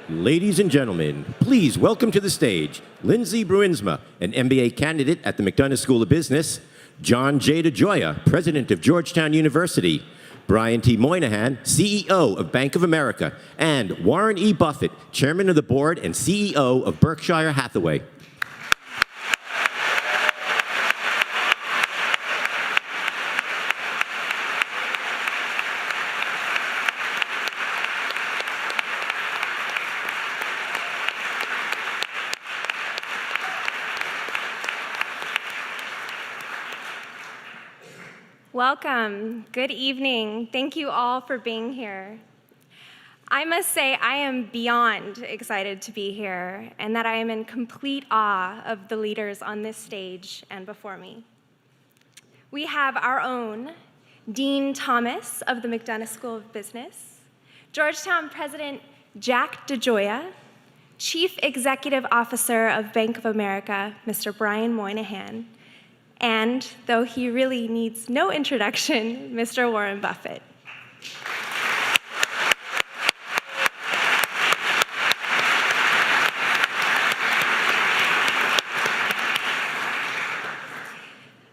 Ladies and gentlemen, please welcome to the stage Lindsay Bruinsma, an MBA candidate at the McDonough School of Business, John J. DeGioia, president of Georgetown University, Brian T. Moynihan, CEO of Bank of America, and Warren E. Buffett, chairman of the board and CEO of Berkshire Hathaway. Welcome. Good evening. Thank you all for being here. I must say I am beyond excited to be here and that I am in complete awe of the leaders on this stage and before me. We have our own Dean Thomas of the McDonough School of Business, Georgetown President Jack DeGioia, Chief Executive Officer of Bank of America, Mr. Brian Moynihan, and, though he really needs no introduction, Mr. Warren Buffett.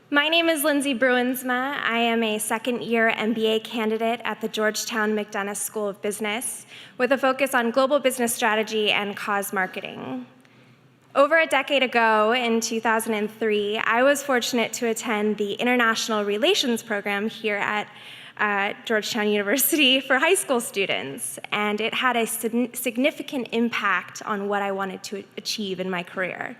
My name is Lindsay Bruinsma. I am a second-year MBA candidate at the Georgetown McDonough School of Business with a focus on global business strategy and cause marketing. Over a decade ago, in 2003, I was fortunate to attend the International Relations program here at Georgetown University for high school students, and it had a significant impact on what I wanted to achieve in my career.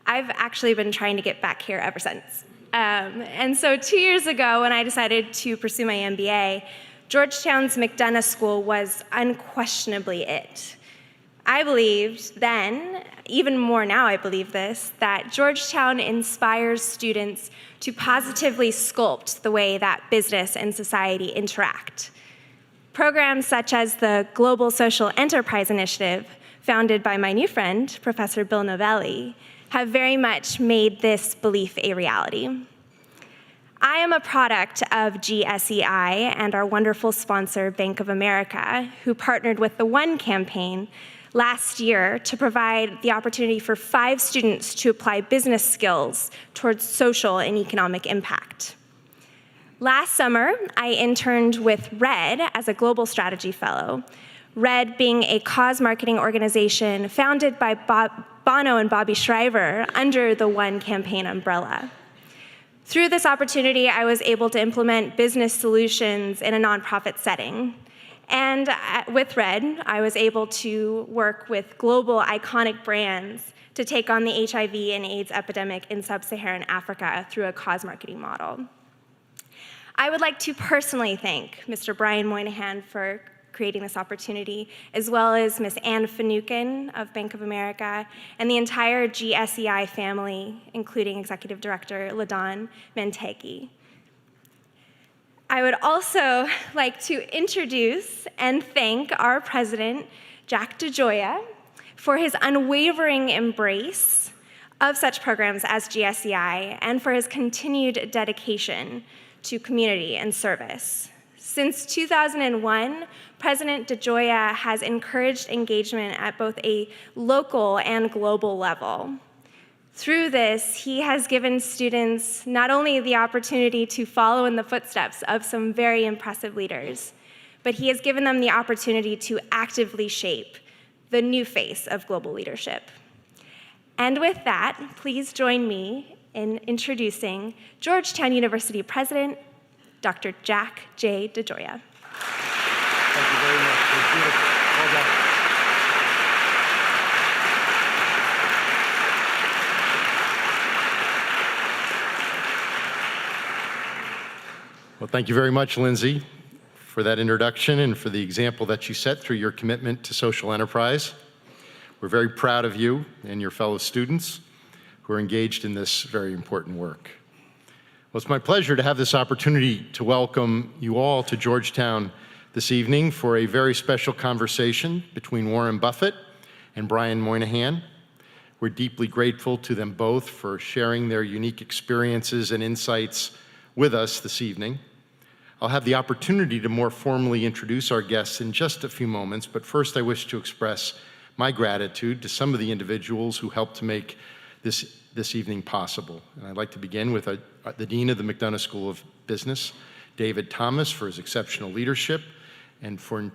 I've actually been trying to get back here ever since. And so 2 years ago, when I decided to pursue my MBA, Georgetown's McDonough School was unquestionably it. I believed then, even more now I believe this, that Georgetown inspires students to positively sculpt the way that business and society interact. Programs such as the Global Social Enterprise Initiative, founded by my new friend, Professor Bill Novelli, have very much made this belief a reality. I am a product of GSEI and our wonderful sponsor, Bank of America, who partnered with the One campaign last year to provide the opportunity for 5 students to apply business skills towards social and economic impact. Last summer, I interned with RED as a global strategy fellow, RED being a cause marketing organization founded by Bono and Bobby Shriver under the One campaign umbrella. Through this opportunity, I was able to implement business solutions in a nonprofit setting. And with RED, I was able to work with global iconic brands to take on the HIV and AIDS epidemic in sub-Saharan Africa through a cause marketing model. I would like to personally thank Mr. Brian Moynihan for creating this opportunity, as well as Ms. Anne Finucane of Bank of America and the entire GSEI family, including Executive Director LaDon Mantegi. I would also like to introduce and thank our president, Jack DeGioia, for his unwavering embrace of such programs as GSEI and for his continued dedication to community and service. Since 2001, President DeGioia has encouraged engagement at both a local and global level. Through this, he has given students not only the opportunity to follow in the footsteps of some very impressive leaders, but he has given them the opportunity to actively shape the new face of global leadership. And with that, please join me in introducing Georgetown University President, Dr. Jack J. DeGioia. Thank you very much. It was beautiful. Well done. Well, thank you very much, Lindsay, for that introduction and for the example that you set through your commitment to social enterprise. We're very proud of you and your fellow students who are engaged in this very important work. Well, it's my pleasure to have this opportunity to welcome you all to Georgetown this evening for a very special conversation between Warren Buffett and Brian Moynihan. We're deeply grateful to them both for sharing their unique experiences and insights with us this evening. I'll have the opportunity to more formally introduce our guests in just a few moments, but first I wish to express my gratitude to some of the individuals who helped to make this evening possible. And I'd like to begin with the Dean of the McDonough School of Business, David Thomas, for his exceptional leadership and for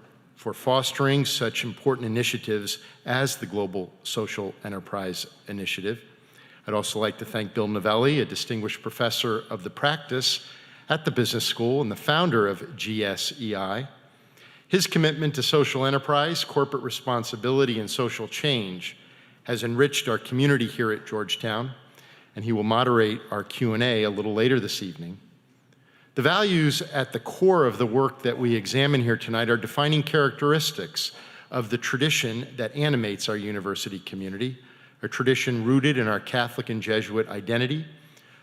fostering such important initiatives as the Global Social Enterprise Initiative. I'd also like to thank Bill Novelli, a distinguished professor of the practice at the business school and the founder of GSEI. His commitment to social enterprise, corporate responsibility, and social change has enriched our community here at Georgetown, and he will moderate our Q&A a little later this evening. The values at the core of the work that we examine here tonight are defining characteristics of the tradition that animates our university community, a tradition rooted in our Catholic and Jesuit identity,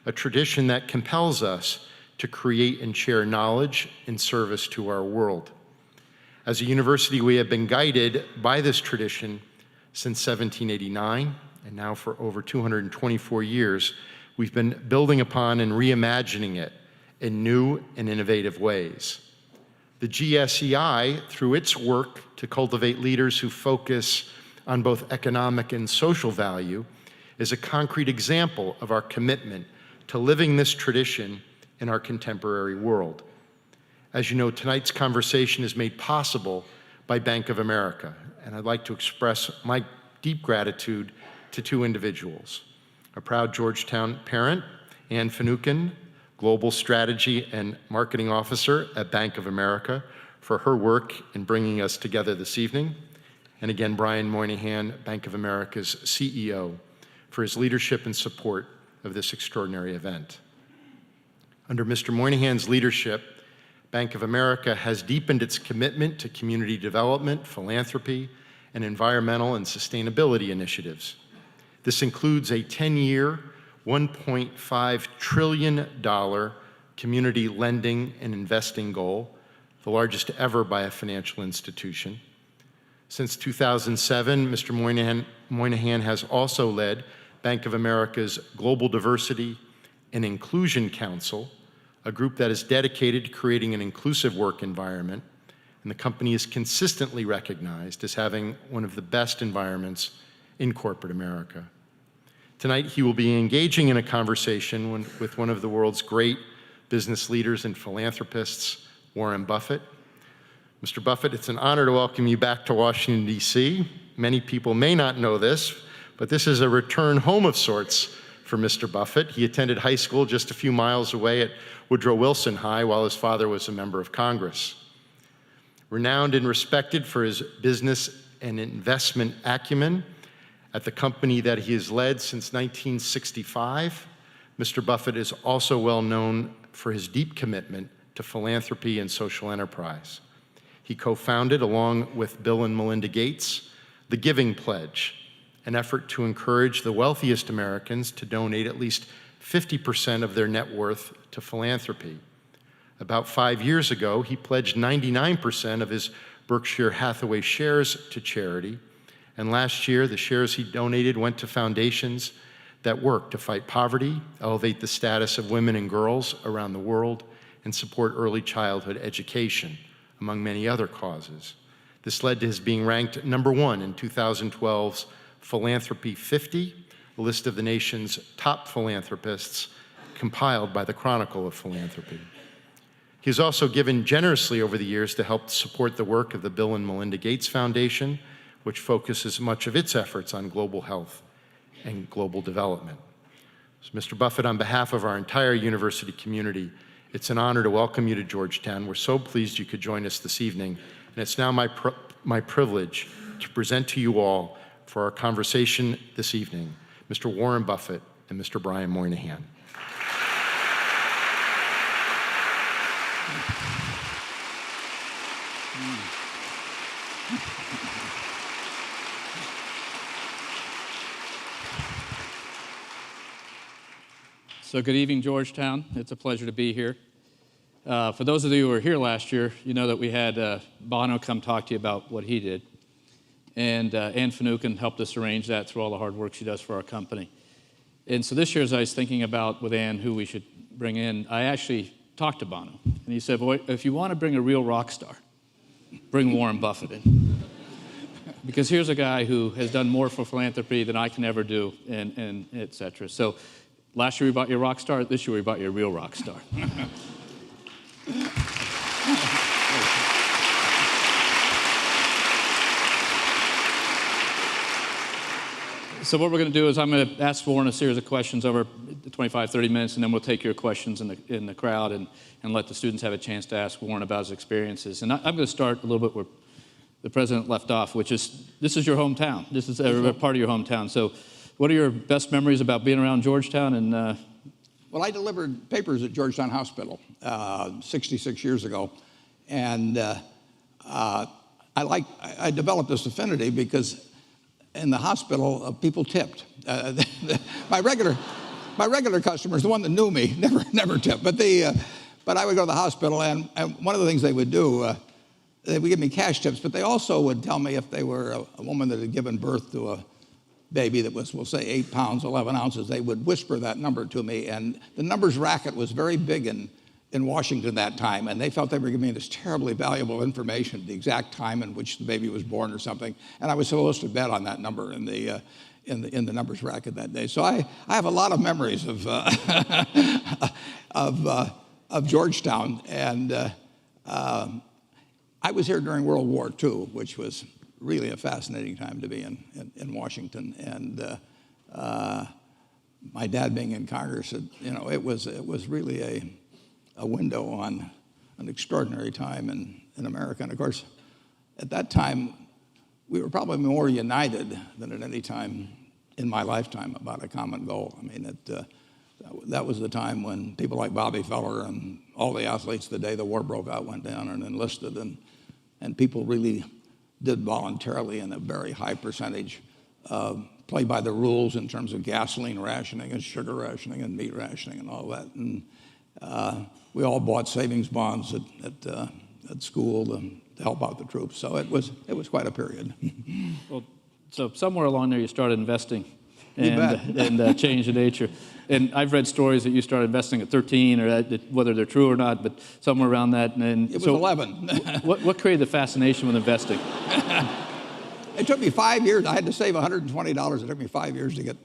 a tradition that compels us to create and share knowledge in service to our world. As a university, we have been guided by this tradition since 1789, and now for over 224 years, we've been building upon and reimagining it in new and innovative ways. The GSEI, through its work to cultivate leaders who focus on both economic and social value, is a concrete example of our commitment to living this tradition in our contemporary world. As you know, tonight's conversation is made possible by Bank of America, and I'd like to express my deep gratitude to two individuals: a proud Georgetown parent, Ann Finucane, Global Strategy and Marketing Officer at Bank of America, for her work in bringing us together this evening, and again, Brian Moynihan, Bank of America's CEO, for his leadership and support of this extraordinary event. Under Mr. Moynihan's leadership, Bank of America has deepened its commitment to community development, philanthropy, and environmental and sustainability initiatives. This includes a 10-year, $1.5 trillion community lending and investing goal, the largest ever by a financial institution. Since 2007, Mr. Moynihan has also led Bank of America's Global Diversity and Inclusion Council, a group that is dedicated to creating an inclusive work environment, and the company is consistently recognized as having one of the best environments in corporate America. Tonight, he will be engaging in a conversation with one of the world's great business leaders and philanthropists, Warren Buffett. Mr. Buffett, it's an honor to welcome you back to Washington, D.C. Many people may not know this, but this is a return home of sorts for Mr. Buffett. He attended high school just a few miles away at Woodrow Wilson High while his father was a member of Congress. Renowned and respected for his business and investment acumen at the company that he has led since 1965, Mr. Buffett is also well known for his deep commitment to philanthropy and social enterprise. He co-founded, along with Bill and Melinda Gates, the Giving Pledge, an effort to encourage the wealthiest Americans to donate at least 50% of their net worth to philanthropy. About 5 years ago, he pledged 99% of his Berkshire Hathaway shares to charity, and last year, the shares he donated went to foundations that work to fight poverty, elevate the status of women and girls around the world, and support early childhood education, among many other causes. This led to his being ranked #1 in 2012's Philanthropy 50, a list of the nation's top philanthropists compiled by the Chronicle of Philanthropy. He has also given generously over the years to help support the work of the Bill and Melinda Gates Foundation, which focuses much of its efforts on global health and global development. So, Mr. Buffett, on behalf of our entire university community, it's an honor to welcome you to Georgetown. We're so pleased you could join us this evening, and it's now my privilege to present to you all for our conversation this evening, Mr. Warren Buffett and Mr. Brian Moynihan. So good evening, Georgetown. It's a pleasure to be here. For those of you who were here last year, you know that we had Bono come talk to you about what he did. And Ann Finucane helped us arrange that through all the hard work she does for our company. And so this year, as I was thinking about with Ann who we should bring in, I actually talked to Bono. And he said, boy, if you want to bring a real rock star, bring Warren Buffett in. Because here's a guy who has done more for philanthropy than I can ever do, and et cetera. So last year we bought you a rock star. This year we bought you a real rock star. So what we're going to do is I'm going to ask Warren a series of questions over 25, 30 minutes, and then we'll take your questions in the crowd and let the students have a chance to ask Warren about his experiences. And I'm going to start a little bit where the president left off, which is, this is your hometown. This is a part of your hometown. So what are your best memories about being around Georgetown? And Well, I delivered papers at Georgetown Hospital 66 years ago. And I developed this affinity because in the hospital, people tipped. My regular customers, the one that knew me, never tipped. But I would go to the hospital, and one of the things they would do, they would give me cash tips, but they also would tell me if they were a woman that had given birth to a baby that was, we'll say, 8 pounds, 11 ounces, they would whisper that number to me. And the numbers racket was very big in Washington that time, and they felt they were giving me this terribly valuable information, the exact time in which the baby was born or something. And I was supposed to bet on that number in the numbers racket that day. So I have a lot of memories of Georgetown, and I was here during World War II, which was really a fascinating time to be in Washington. And my dad being in Congress, it was really a window on an extraordinary time in America. And of course, at that time, we were probably more united than at any time in my lifetime about a common goal. I mean, that was the time when people like Bobby Feller and all the athletes, the day the war broke out, went down and enlisted, and people really did voluntarily in a very high percentage play by the rules in terms of gasoline rationing and sugar rationing and meat rationing and all that. And we all bought savings bonds at school to help out the troops. So it was quite a period. well, so somewhere along there you started investing and changed the nature. And I've read stories that you started investing at 13, or whether they're true or not, but somewhere around that. And it was 11. what created the fascination with investing? It took me 5 years. I had to save $120. It took me 5 years to get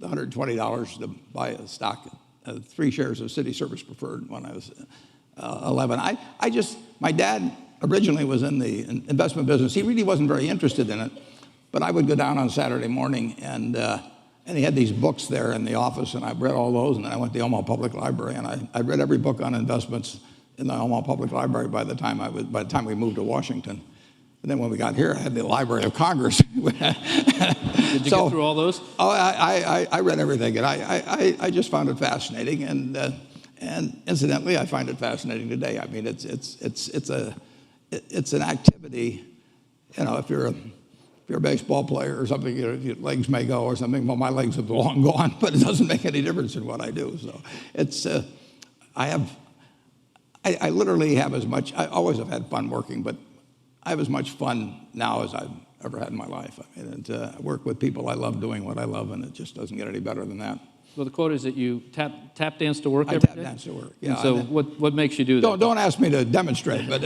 the $120 to buy a stock, 3 shares of City Service Preferred when I was 11. My dad originally was in the investment business. He really wasn't very interested in it, but I would go down on Saturday morning, and he had these books there in the office, and I read all those, and then I went to the Omaha Public Library, and I read every book on investments in the Omaha Public Library by the time we moved to Washington. And then when we got here, I had the Library of Congress. Did you get through all those? Oh, I read everything, and I just found it fascinating, and incidentally, I find it fascinating today. I mean, it's an activity. If you're a baseball player or something, your legs may go or something. Well, my legs have long gone, but it doesn't make any difference in what I do. So it's I literally have as much. I always have had fun working, but I have as much fun now as I've ever had in my life. I mean, I work with people I love doing what I love, and it just doesn't get any better than that. Well, the quote is that you tap dance to work every day? I tap dance to work, yeah. And so what makes you do that? Don't ask me to demonstrate, but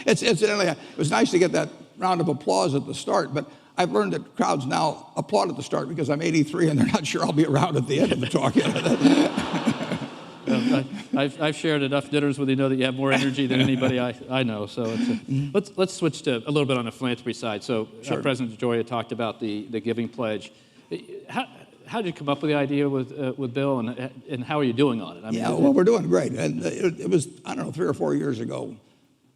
incidentally, it was nice to get that round of applause at the start, but I've learned that crowds now applaud at the start because I'm 83 and they're not sure I'll be around at the end of the talk. I've shared enough dinners with you know that you have more energy than anybody I know. So let's switch to a little bit on the philanthropy side. So Sure. President DeGioia talked about the giving pledge. How did you come up with the idea with Bill, and how are you doing on it? I mean, well, we're doing great. And it was, I don't know, 3 or 4 years ago,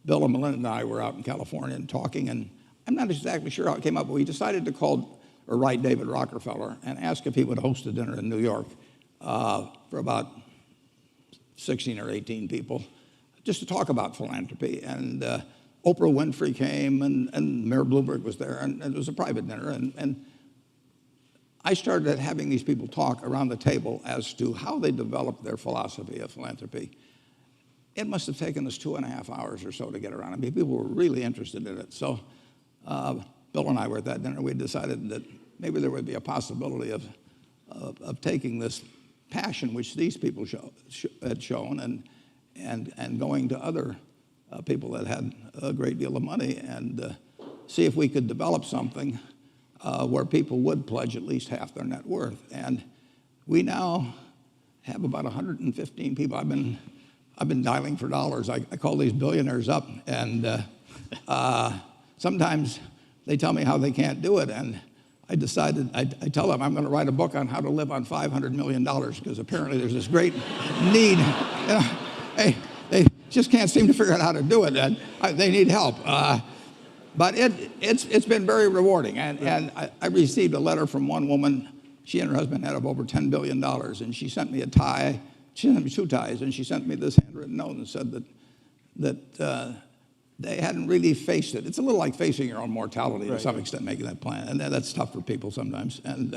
Bill and Melinda and I were out in California and talking, and I'm not exactly sure how it came up, but we decided to call or write David Rockefeller and ask if he would host a dinner in New York for about 16 or 18 people, just to talk about philanthropy. And Oprah Winfrey came, and Mayor Bloomberg was there, and it was a private dinner. And I started having these people talk around the table as to how they developed their philosophy of philanthropy. It must have taken us 2.5 hours or so to get around. I mean, people were really interested in it. So Bill and I were at that dinner. We decided that maybe there would be a possibility of taking this passion which these people had shown and going to other people that had a great deal of money and see if we could develop something where people would pledge at least half their net worth. And we now have about 115 people. I've been dialing for dollars. I call these billionaires up, and sometimes they tell me how they can't do it, and I decided, I tell them I'm going to write a book on how to live on $500 million, because apparently there's this great need. They just can't seem to figure out how to do it, and they need help. But it's been very rewarding, and I received a letter from one woman. She and her husband had over $10 billion, and she sent me a tie. She sent me 2 ties, and she sent me this handwritten note and said that they hadn't really faced it. It's a little like facing your own mortality to some extent, making that plan, and that's tough for people sometimes. And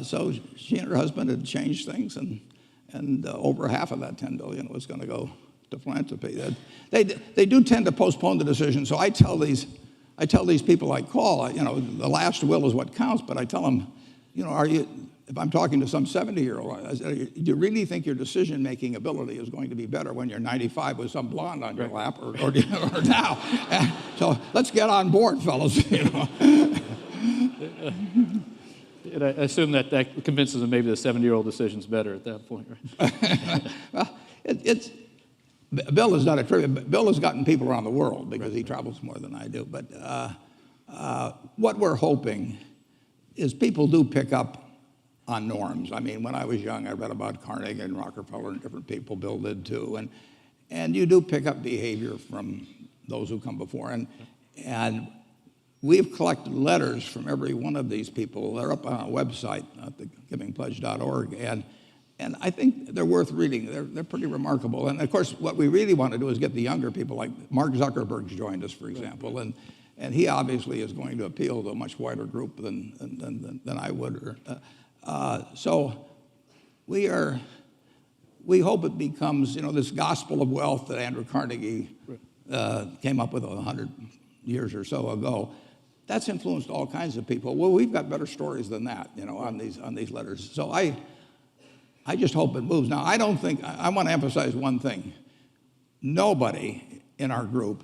so she and her husband had changed things, and over half of that $10 billion was going to go to philanthropy. They do tend to postpone the decision. So I tell these people I call, the last will is what counts. But I tell them, if I'm talking to some 70-year-old, I say, do you really think your decision-making ability is going to be better when you're 95 with some blonde on your lap, or now? So let's get on board, fellas. And I assume that convinces them maybe the 70-year-old decision's better at that point, right? Well, Bill has done it. Bill has gotten people around the world because he travels more than I do. But what we're hoping is people do pick up on norms. I mean, when I was young, I read about Carnegie and Rockefeller and different people. Bill did too. And you do pick up behavior from those who come before. And we've collected letters from every one of these people. They're up on our website at thegivingpledge.org. And I think they're worth reading. They're pretty remarkable. And of course, what we really want to do is get the younger people, like Mark Zuckerberg's joined us, for example. And he obviously is going to appeal to a much wider group than I would. So we hope it becomes, this gospel of wealth that Andrew Carnegie came up with 100 years or so ago. That's influenced all kinds of people. Well, we've got better stories than that, on these letters. So I just hope it moves. Now, I want to emphasize one thing. Nobody in our group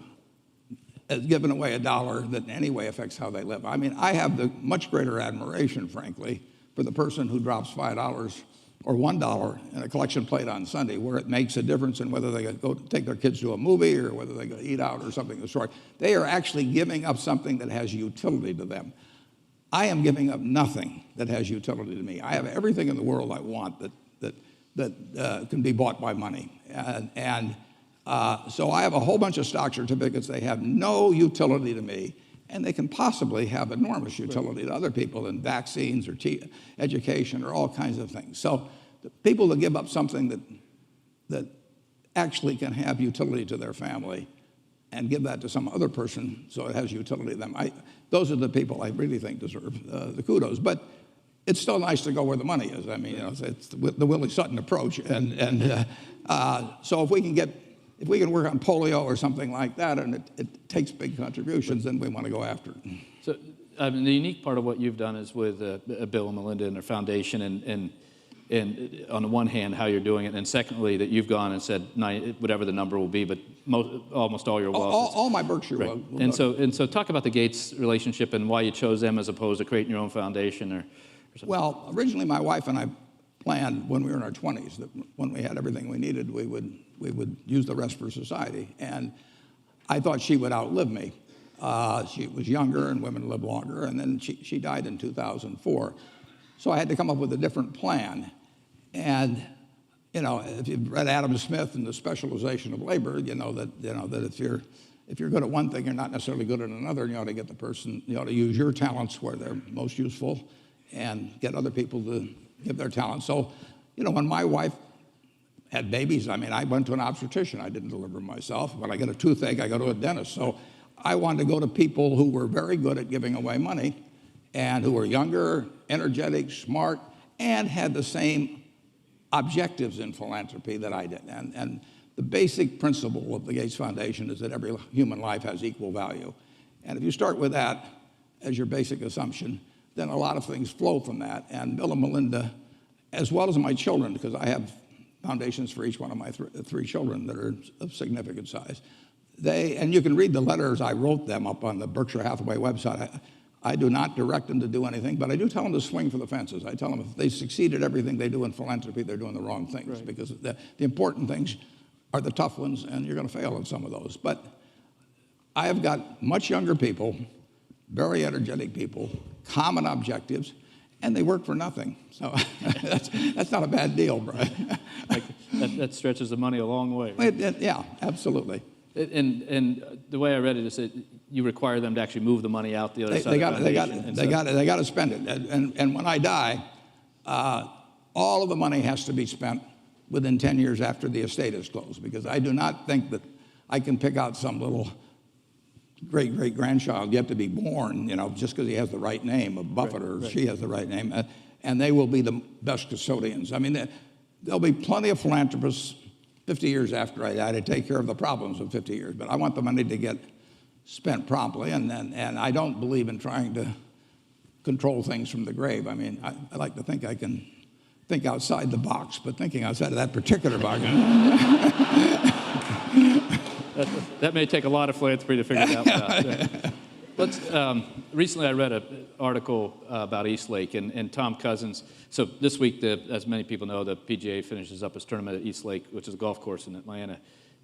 has given away $1 that in any way affects how they live. I mean, I have the much greater admiration, frankly, for the person who drops $5 or $1 in a collection plate on Sunday, where it makes a difference in whether they go take their kids to a movie or whether they go eat out or something of the sort. They are actually giving up something that has utility to them. I am giving up nothing that has utility to me. I have everything in the world I want that can be bought by money. So I have a whole bunch of stock certificates. They have no utility to me, and they can possibly have enormous utility to other people in vaccines or education or all kinds of things. So the people that give up something that actually can have utility to their family and give that to some other person so it has utility to them, those are the people I really think deserve the kudos. But it's still nice to go where the money is. I mean, it's the Willie Sutton approach. So if we can work on polio or something like that, and it takes big contributions, then we want to go after it. So the unique part of what you've done is with Bill and Melinda and their foundation, and on the one hand, how you're doing it, and secondly, that you've gone and said whatever the number will be, but almost all your wealth. All my Berkshire wealth. And so talk about the Gates relationship and why you chose them as opposed to creating your own foundation or something. Well, originally my wife and I planned when we were in our 20s that when we had everything we needed, we would use the rest for society. And I thought she would outlive me. She was younger, and women live longer, and then she died in 2004. So I had to come up with a different plan. And if you've read Adam Smith and the specialization of labor, you know that if you're good at one thing, you're not necessarily good at another. And you ought to get the person, you ought to use your talents where they're most useful, and get other people to give their talents. So, when my wife had babies, I mean, I went to an obstetrician. I didn't deliver myself. When I get a toothache, I go to a dentist. So I wanted to go to people who were very good at giving away money and who were younger, energetic, smart, and had the same objectives in philanthropy that I did. And the basic principle of the Gates Foundation is that every human life has equal value. And if you start with that as your basic assumption, then a lot of things flow from that. And Bill and Melinda, as well as my children, because I have foundations for each one of my three children that are of significant size, and you can read the letters I wrote them up on the Berkshire Hathaway website. I do not direct them to do anything, but I do tell them to swing for the fences. I tell them if they succeed at everything they do in philanthropy, they're doing the wrong things, right. because the important things are the tough ones, and you're going to fail in some of those. But I have got much younger people, very energetic people, common objectives, and they work for nothing. So that's not a bad deal, Brian. Like, that stretches the money a long way. Right? Yeah, absolutely. And the way I read it is that you require them to actually move the money out the other side. They got to spend it. And when I die, all of the money has to be spent within 10 years after the estate is closed, because I do not think that I can pick out some little great-great-grandchild yet to be born, just because he has the right name of Buffett or she has the right name, and they will be the best custodians. I mean, there'll be plenty of philanthropists 50 years after I die to take care of the problems of 50 years, but I want the money to get spent promptly, and I don't believe in trying to control things from the grave. I mean, I like to think I can think outside the box, but thinking outside of that particular box. That may take a lot of philanthropy to figure that out. Recently I read an article about Eastlake and Tom Cousins. So this week, as many people know, the PGA finishes up its tournament at Eastlake, which is a golf course in Atlanta.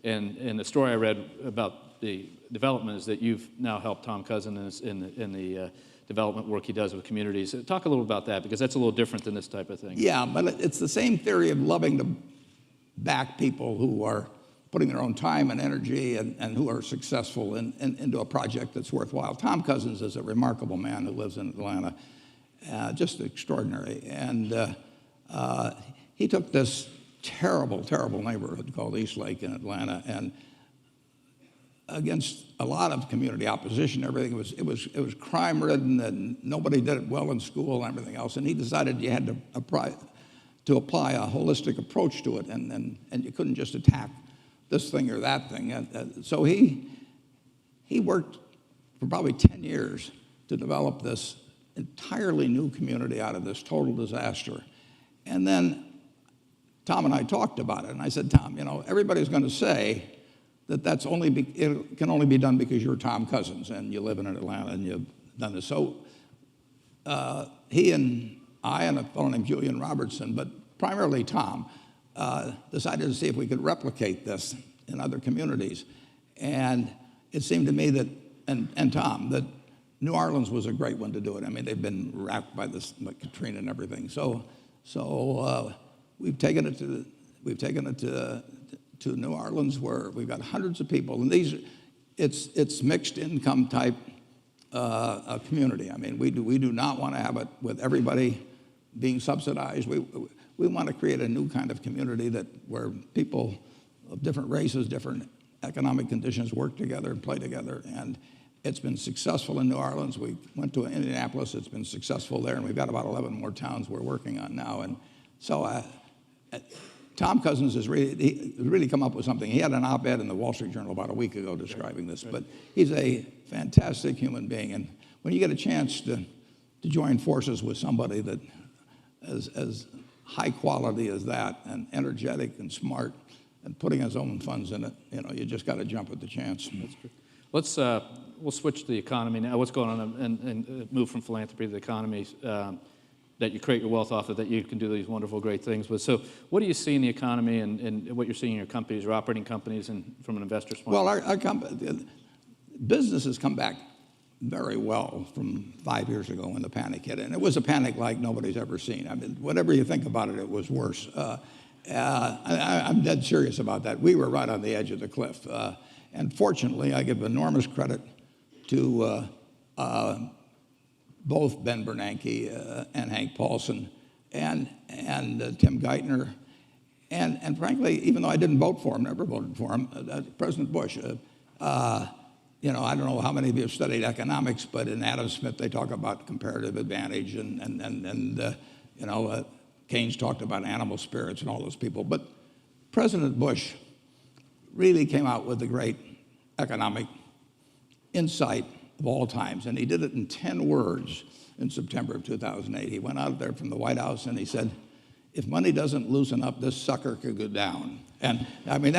And the story I read about the development is that you've now helped Tom Cousins in the development work he does with communities. Talk a little about that, because that's a little different than this type of thing. Yeah, but it's the same theory of loving to back people who are putting their own time and energy and who are successful into a project that's worthwhile. Tom Cousins is a remarkable man who lives in Atlanta, just extraordinary. And he took this terrible, terrible neighborhood called Eastlake in Atlanta, and against a lot of community opposition, everything, it was crime-ridden, and nobody did it well in school and everything else. And he decided you had to apply a holistic approach to it, and you couldn't just attack this thing or that thing. And so he worked for probably 10 years to develop this entirely new community out of this total disaster. And then Tom and I talked about it, and I said, Tom, everybody's going to say that it can only be done because you're Tom Cousins and you live in Atlanta and you've done this. So he and I and a fellow named Julian Robertson, but primarily Tom, decided to see if we could replicate this in other communities. And it seemed to me that, and Tom, that New Orleans was a great one to do it. I mean, they've been racked by this, like Katrina and everything. So we've taken it to New Orleans, where we've got hundreds of people, and it's mixed income type a community. I mean, we do not want to have it with everybody being subsidized. We want to create a new kind of community where people of different races, different economic conditions work together and play together. And it's been successful in New Orleans. We went to Indianapolis. It's been successful there, and we've got about 11 more towns we're working on now. And so Tom Cousins has really come up with something. He had an op-ed in the Wall Street Journal about a week ago describing this, but he's a fantastic human being. And when you get a chance to join forces with somebody that as high quality as that, and energetic and smart, and putting his own funds in it, you just got to jump at the chance. That's true. We'll switch to the economy now. What's going on, and move from philanthropy to the economy that you create your wealth off of, that you can do these wonderful, great things with. So what do you see in the economy and what you're seeing in your companies, your operating companies, and from an investor's point? Well, our business has come back very well from 5 years ago when the panic hit. And it was a panic like nobody's ever seen. I mean, whatever you think about it, it was worse. I'm dead serious about that. We were right on the edge of the cliff. And fortunately, I give enormous credit to both Ben Bernanke and Hank Paulson and Tim Geithner. And frankly, even though I didn't vote for him, never voted for him, President Bush, I don't know how many of you have studied economics, but in Adam Smith they talk about comparative advantage, and Keynes talked about animal spirits and all those people. But President Bush really came out with the great economic insight of all times, and he did it in 10 words in September of 2008. He went out there from the White House and he said, "If money doesn't loosen up, this sucker could go down." And I mean,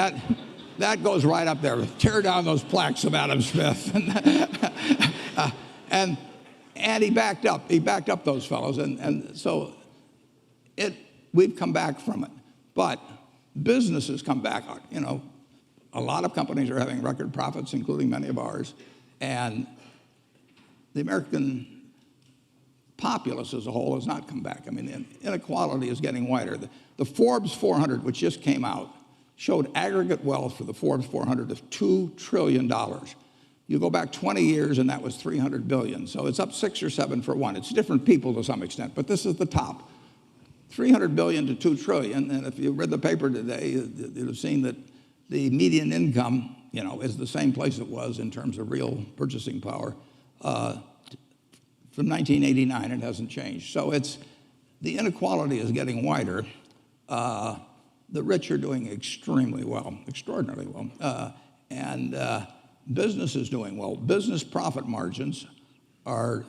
that goes right up there. Tear down those plaques of Adam Smith. And he backed up. He backed up those fellows, and so we've come back from it. But business has come back. You know, a lot of companies are having record profits, including many of ours, and the American populace as a whole has not come back. I mean, the inequality is getting wider. The Forbes 400, which just came out, showed aggregate wealth for the Forbes 400 of $2 trillion. You go back 20 years and that was 300 billion. So it's up 6 or 7 for one. It's different people to some extent, but this is the top. 300 billion to 2 trillion. And if you read the paper today, you'd have seen that the median income, you know, is the same place it was in terms of real purchasing power. From 1989, it hasn't changed. So the inequality is getting wider. The rich are doing extremely well, extraordinarily well. And business is doing well. Business profit margins are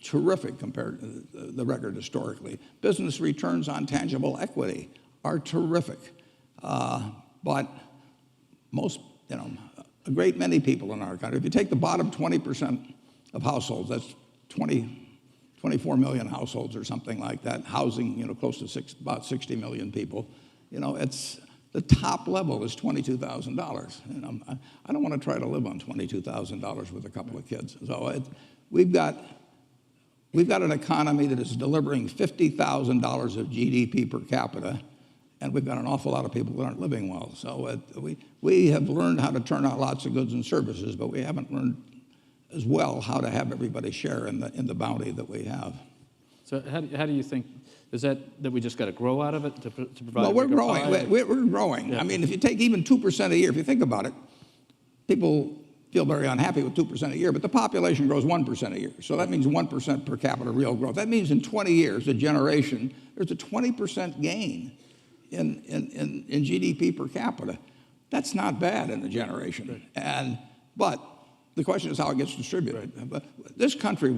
terrific compared to the record historically. Business returns on tangible equity are terrific. But most, you know, a great many people in our country, if you take the bottom 20% of households, that's 24 million households or something like that, housing, you know, close to about 60 million people. You know, the top level is $22,000. You know, I don't want to try to live on $22,000 with a couple of kids. So we've got an economy that is delivering $50,000 of GDP per capita, and we've got an awful lot of people that aren't living well. So we have learned how to turn out lots of goods and services, but we haven't learned as well how to have everybody share in the bounty that we have. So how do you think, is that we just got to grow out of it to provide? Well, we're growing. We're growing. Yeah. I mean, if you take even 2% a year, if you think about it, people feel very unhappy with 2% a year, but the population grows 1% a year. So that means 1% per capita real growth. That means in 20 years, a generation, there's a 20% gain in GDP per capita. That's not bad in a generation. Right. But the question is how it gets distributed. Right. But this country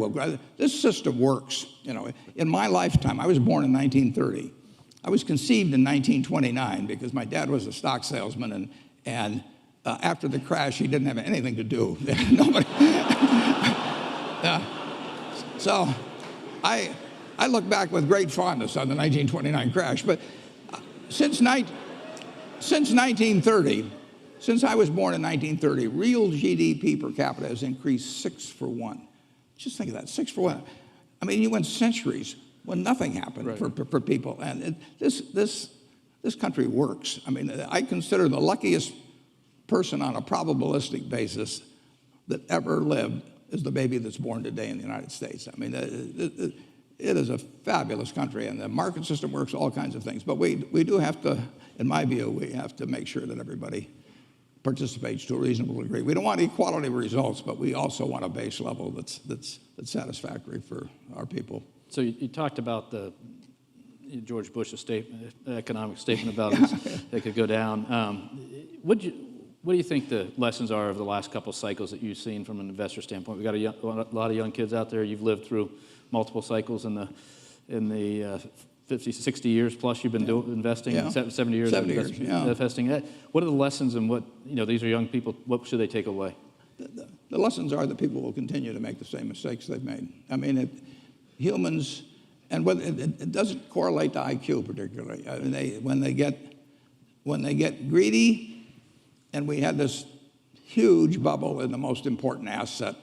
this system works. You know, in my lifetime, I was born in 1930. I was conceived in 1929 because my dad was a stock salesman, and after the crash, he didn't have anything to do. Nobody. So I look back with great fondness on the 1929 crash. But since 1930. Since I was born in 1930, real GDP per capita has increased 6 for 1. Just think of that, 6 for 1. I mean, you went centuries when nothing happened. Right. for people, and this country works. I mean, I consider the luckiest person on a probabilistic basis that ever lived is the baby that's born today in the United States. I mean, it is a fabulous country, and the market system works, all kinds of things. But we do have to, in my view, we have to make sure that everybody participates to a reasonable degree. We don't want equality results, but we also want a base level that's satisfactory for our people. So you talked about the George Bush's economic statement about they could go down. What do you think the lessons are of the last couple of cycles that you've seen from an investor standpoint? We've got a lot of young kids out there. You've lived through multiple cycles in the 50, 60 years plus you've been investing, yeah. 70 years investing. What are the lessons, and what, you know, these are young people, what should they take away? The lessons are that people will continue to make the same mistakes they've made. I mean, humans, and it doesn't correlate to IQ particularly. I mean, when they get greedy, and we had this huge bubble in the most important asset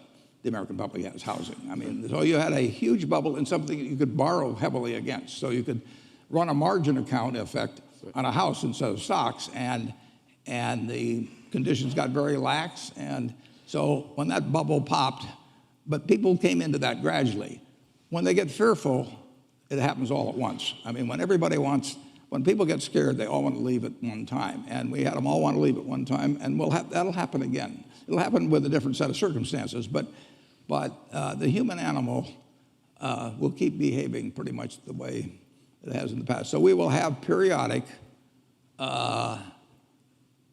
the American public has, housing. I mean, so you had a huge bubble in something that you could borrow heavily against. So you could run a margin account effect on a house instead of stocks, and the conditions got very lax. And so when that bubble popped, but people came into that gradually. When they get fearful, it happens all at once. I mean, when people get scared, they all want to leave at one time. And we had them all want to leave at one time, and that'll happen again. It'll happen with a different set of circumstances, but the human animal will keep behaving pretty much the way it has in the past. So we will have periodic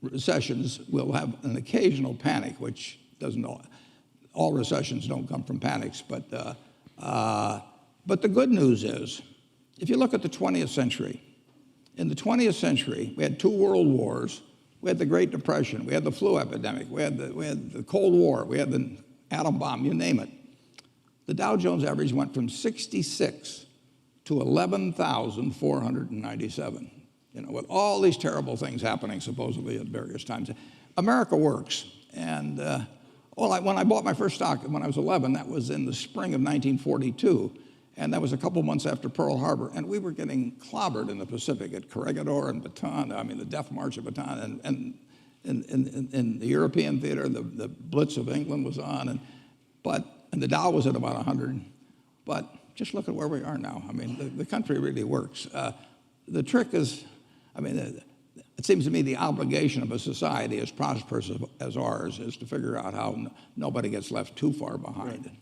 recessions. We'll have an occasional panic, which doesn't all recessions don't come from panics. But the good news is, if you look at the 20th century, in the 20th century, we had 2 world wars. We had the Great Depression. We had the flu epidemic. We had the Cold War. We had the atom bomb, you name it. The Dow Jones average went from 66 to 11,497, with all these terrible things happening supposedly at various times. America works. And when I bought my first stock when I was 11, that was in the spring of 1942. And that was a couple months after Pearl Harbor. And we were getting clobbered in the Pacific at Corregidor and Bataan, the Death March of Bataan. And in the European theater, the Blitz of England was on. And the Dow was at about 100. But just look at where we are now. The country really works. The trick is, it seems to me the obligation of a society as prosperous as ours is to figure out how nobody gets left too far behind. Right.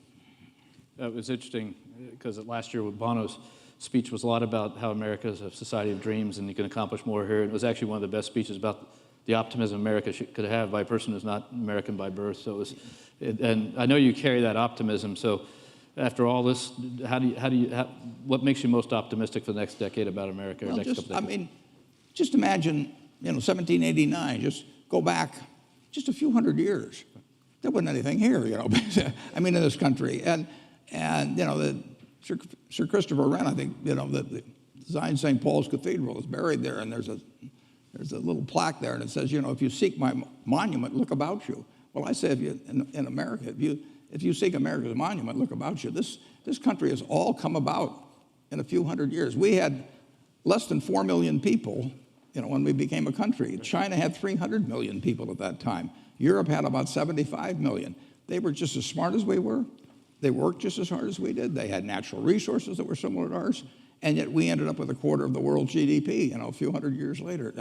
It was interesting because last year Bono's speech was a lot about how America is a society of dreams and you can accomplish more here. It was actually one of the best speeches about the optimism America could have by a person who's not American by birth. So and I know you carry that optimism. So after all this, what makes you most optimistic for the next decade about America? Well, or next couple decades? Just imagine, 1789. Just go back just a few hundred years. There wasn't anything here, in this country. And Sir Christopher Wren, I think, that designed St. Paul's Cathedral is buried there, and there's a little plaque there, and it says, if you seek my monument, look about you. Well, I say, in America, if you seek America's monument, look about you. This country has all come about in a few hundred years. We had less than 4 million people, when we became a country. China had 300 million people at that time. Europe had about 75 million. They were just as smart as we were. They worked just as hard as we did. They had natural resources that were similar to ours. And yet we ended up with a quarter of the world's GDP, a few hundred years later.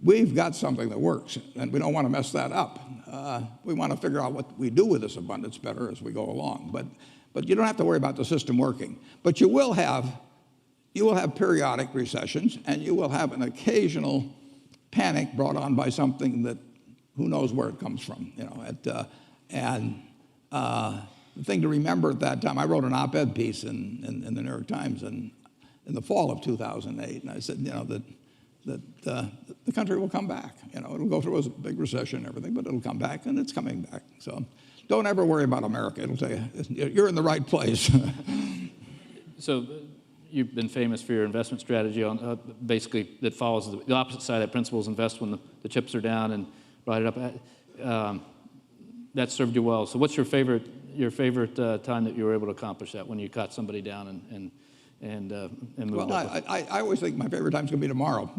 We've got something that works, and we don't want to mess that up. We want to figure out what we do with this abundance better as we go along. But you don't have to worry about the system working. But you will have periodic recessions, and you will have an occasional panic brought on by something that who knows where it comes from. The thing to remember at that time, I wrote an op-ed piece in the New York Times in the fall of 2008, and I said, that the country will come back. It'll go through a big recession and everything, but it'll come back, and it's coming back. So don't ever worry about America. It'll tell you, you're in the right place. So you've been famous for your investment strategy on basically that follows the opposite side of that principle is invest when the chips are down and ride it up. That served you well. So what's your favorite time that you were able to accomplish that, when you caught somebody down and moved well, up? I always think my favorite time's going to be tomorrow.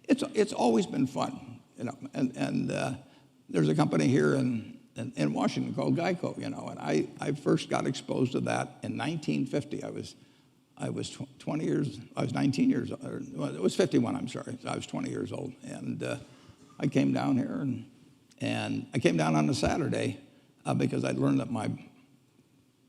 It's always been fun. And there's a company here in Washington called Geico. And I first got exposed to that in 1950. I was 20 years. I was 19 years. It was 51. I'm sorry. I was 20 years old, and I came down here, and I came down on a Saturday because I'd learned that my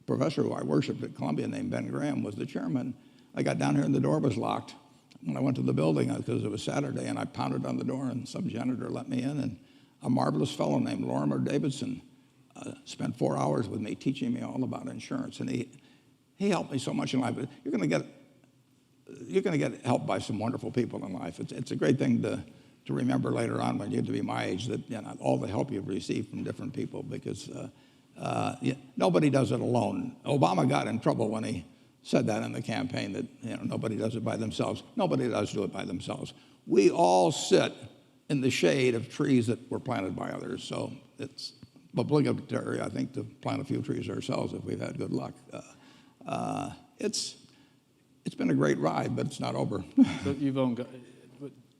professor who I worshiped at Columbia named Ben Graham was the chairman. I got down here and the door was locked. When I went to the building, because it was Saturday, and I pounded on the door, and some janitor let me in, and a marvelous fellow named Lorimer Davidson spent 4 hours with me teaching me all about insurance, and he helped me so much in life. You're going to get help by some wonderful people in life. It's a great thing to remember later on when you get to be my age, that all the help you've received from different people, because nobody does it alone. Obama got in trouble when he said that in the campaign, that nobody does it by themselves. Nobody does do it by themselves. We all sit in the shade of trees that were planted by others. So it's obligatory, I think, to plant a few trees ourselves if we've had good luck. It's been a great ride, but it's not over. So you've owned.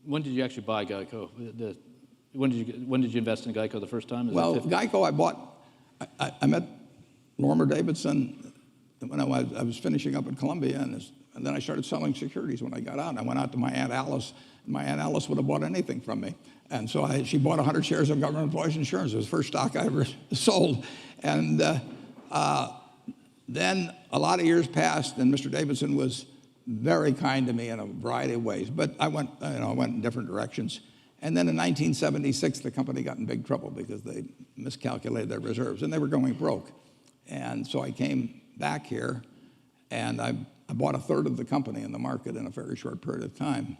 When did you actually buy Geico? When did you invest in Geico the first time? Geico I bought. I met Lorimer Davidson when I was finishing up at Columbia, and then I started selling securities when I got out. And I went out to my Aunt Alice. My Aunt Alice would have bought anything from me. And so she bought 100 shares of Government Employees Insurance. It was the first stock I ever sold. And then a lot of years passed, and Mr. Davidson was very kind to me in a variety of ways. But I went in different directions. And then in 1976, the company got in big trouble because they miscalculated their reserves, and they were going broke. And so I came back here, and I bought a third of the company in the market in a very short period of time.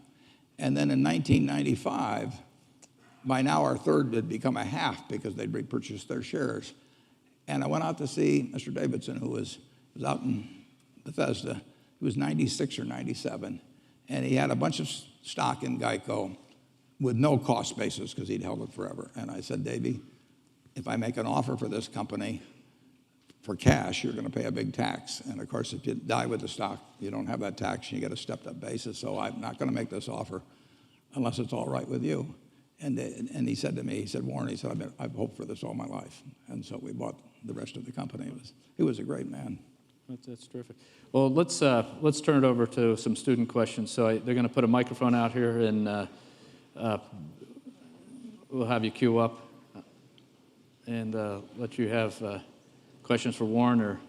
And then in 1995, by now our third had become a half because they'd repurchased their shares. And I went out to see Mr. Davidson, who was out in Bethesda. He was 96 or 97. And he had a bunch of stock in Geico with no cost basis because he'd held it forever. And I said, Davey, if I make an offer for this company for cash, you're going to pay a big tax. And of course, if you die with the stock, you don't have that tax, and you get a stepped up basis. So I'm not going to make this offer unless it's all right with you. And he said to me, he said, Warren, he said, I've hoped for this all my life. And so we bought the rest of the company. He was a great man. That's terrific. Well, let's turn it over to some student questions. So they're going to put a microphone out here, and we'll have you queue up and let you have questions for Warren or.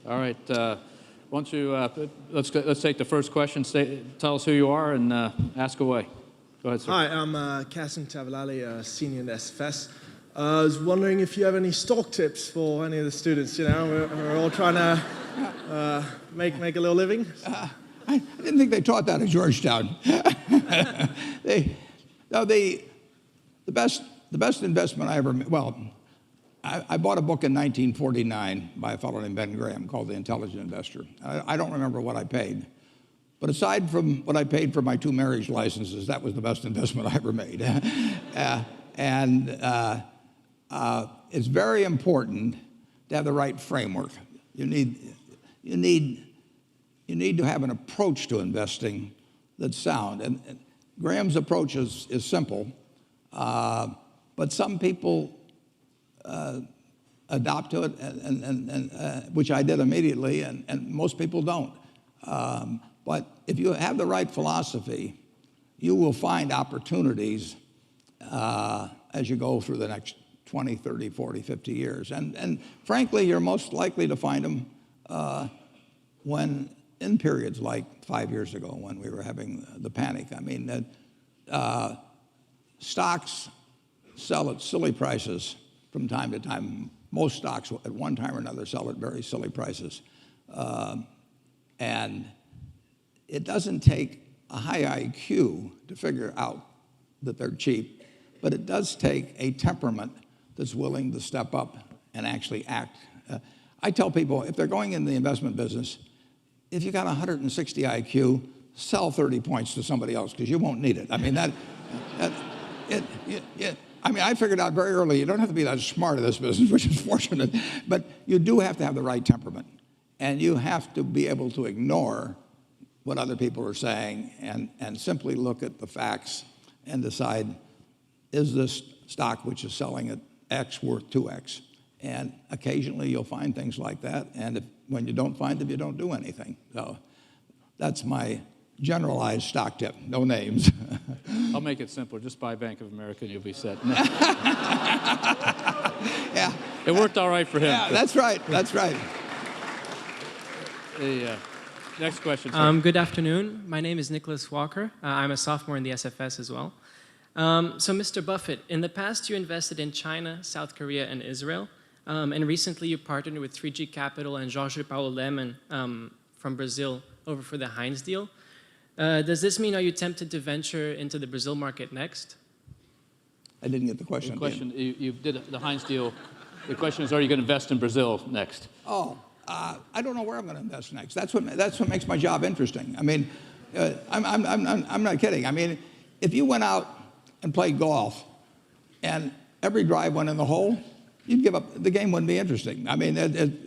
All right. Why don't you let's take the first question. Tell us who you are and ask away. Go ahead, sir. Hi, I'm Kasim Tavalali, senior in SFS. I was wondering if you have any stock tips for any of the students. You know, we're all trying to make a little living. I didn't think they taught that at Georgetown. The best investment I ever made. Well, I bought a book in 1949 by a fellow named Ben Graham called The Intelligent Investor. I don't remember what I paid. But aside from what I paid for my 2 marriage licenses, that was the best investment I ever made. It's very important to have the right framework. You need to have an approach to investing that's sound. And Graham's approach is simple, but some people adopt to it, and which I did immediately, and most people don't. But if you have the right philosophy, you will find opportunities as you go through the next 20, 30, 40, 50 years. And frankly, you're most likely to find them when in periods like 5 years ago when we were having the panic. I mean, stocks sell at silly prices from time to time. Most stocks at one time or another sell at very silly prices. And it doesn't take a high IQ to figure out that they're cheap, but it does take a temperament that's willing to step up and actually act. I tell people, if they're going in the investment business, if you got 160 IQ, sell 30 points to somebody else because you won't need it. I mean, I figured out very early, you don't have to be that smart in this business, which is fortunate, but you do have to have the right temperament. And you have to be able to ignore what other people are saying and simply look at the facts and decide, is this stock which is selling at X worth 2X? And occasionally you'll find things like that. And when you don't find them, you don't do anything. So that's my generalized stock tip, no names. I'll make it simpler. Just buy Bank of America and you'll be set. Yeah. It worked all right for him. Yeah, that's right. That's right. The next question, sir. Good afternoon. My name is Nicholas Walker. I'm a sophomore in the SFS as well. So, Mr. Buffett, in the past you invested in China, South Korea, and Israel. And recently you partnered with 3G Capital and Jorge Paulo Lemann from Brazil over for the Heinz deal. Does this mean, are you tempted to venture into the Brazil market next? I didn't get the question. The question, you did the Heinz deal. The question is, are you going to invest in Brazil next? I don't know where I'm going to invest next. That's what makes my job interesting. I mean, I'm not kidding. I mean, if you went out and played golf and every drive went in the hole, you'd give up. The game wouldn't be interesting. I mean,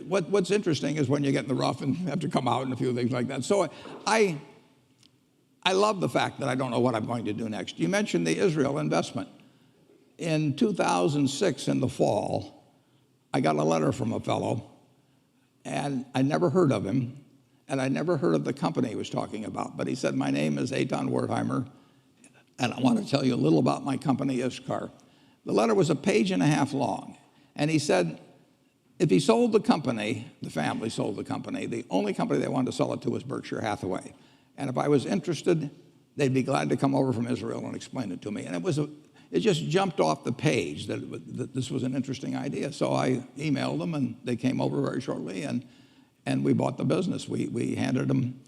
what's interesting is when you get in the rough and have to come out and a few things like that. So I love the fact that I don't know what I'm going to do next. You mentioned the Israel investment. In 2006, in the fall, I got a letter from a fellow, and I never heard of him, and I never heard of the company he was talking about. But he said, my name is Eitan Wertheimer, and I want to tell you a little about my company, Ishkar. The letter was a page and a half long, and he said, if he sold the company, the family sold the company, the only company they wanted to sell it to was Berkshire Hathaway. And if I was interested, they'd be glad to come over from Israel and explain it to me. And it just jumped off the page that this was an interesting idea. So I emailed them, and they came over very shortly, and we bought the business. We handed them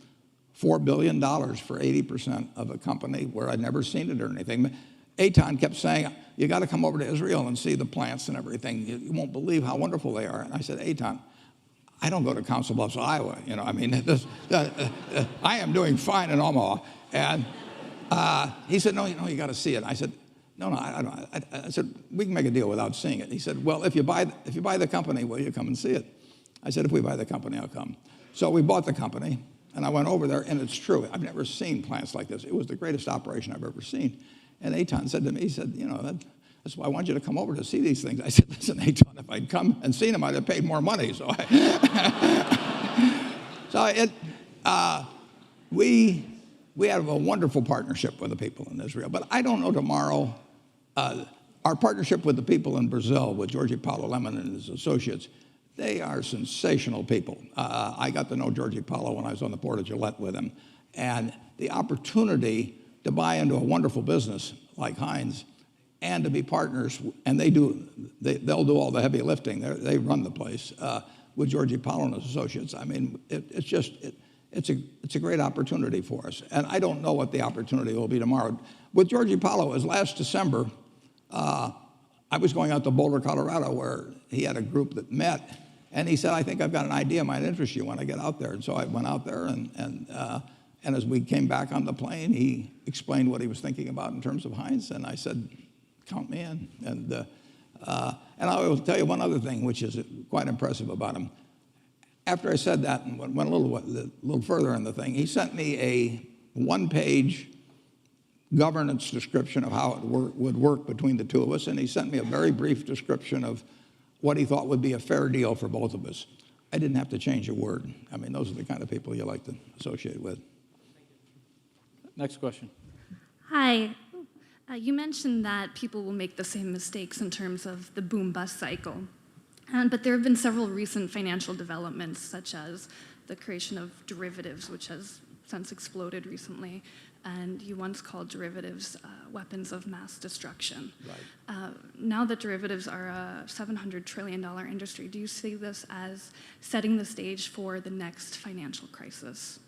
$4 billion for 80% of a company where I'd never seen it or anything. Eitan kept saying, you got to come over to Israel and see the plants and everything. You won't believe how wonderful they are. And I said, Eitan, I don't go to Council Bluffs, Iowa. I am doing fine in Omaha. And he said, no, you got to see it. I said, no, I said, we can make a deal without seeing it. He said, well, if you buy the company, will you come and see it? I said, if we buy the company, I'll come. So we bought the company, and I went over there, and it's true. I've never seen plants like this. It was the greatest operation I've ever seen. And Eitan said to me, he said, that's why I want you to come over to see these things. I said, listen, Eitan, if I'd come and seen them, I'd have paid more money. So we have a wonderful partnership with the people in Israel. But I don't know tomorrow. Our partnership with the people in Brazil, with Georgie Paulo Lemann and his associates, they are sensational people. I got to know Georgie Paulo when I was on the board of Gillette with him. And the opportunity to buy into a wonderful business like Heinz and to be partners, and they'll do all the heavy lifting. They run the place with Georgie Paulo and his associates. I mean, it's a great opportunity for us. And I don't know what the opportunity will be tomorrow. With Georgie Paulo, as last December, I was going out to Boulder, Colorado, where he had a group that met, and he said, I think I've got an idea might interest you when I get out there. And so I went out there, and as we came back on the plane, he explained what he was thinking about in terms of Heinz, and I said, count me in. And I will tell you one other thing, which is quite impressive about him. After I said that and went a little further in the thing, he sent me a one-page governance description of how it would work between the two of us, and he sent me a very brief description of what he thought would be a fair deal for both of us. I didn't have to change a word. I mean, those are the kind of people you like to associate with. Next question. Hi. You mentioned that people will make the same mistakes in terms of the boom-bust cycle. But there have been several recent financial developments, such as the creation of derivatives, which has since exploded recently, and you once called derivatives weapons of mass destruction. Right. Now that derivatives are a $700 trillion industry, do you see this as setting the stage for the next financial crisis?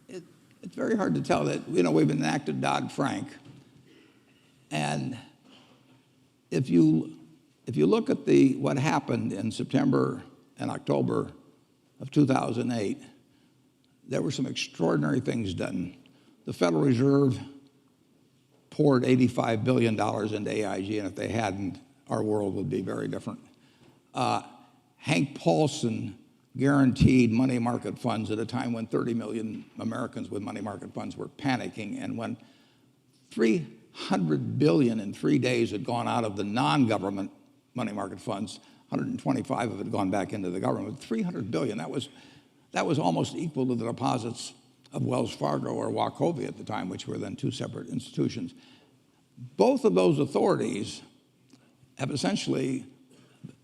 It's very hard to tell. That we've enacted Dodd-Frank, and if you look at what happened in September and October of 2008, there were some extraordinary things done. The Federal Reserve poured $85 billion into AIG, and if they hadn't, our world would be very different. Hank Paulson guaranteed money market funds at a time when 30 million Americans with money market funds were panicking, and when $300 billion in 3 days had gone out of the non-government money market funds, 125 of it had gone back into the government. $300 billion, that was almost equal to the deposits of Wells Fargo or Wachovia at the time, which were then two separate institutions. Both of those authorities have essentially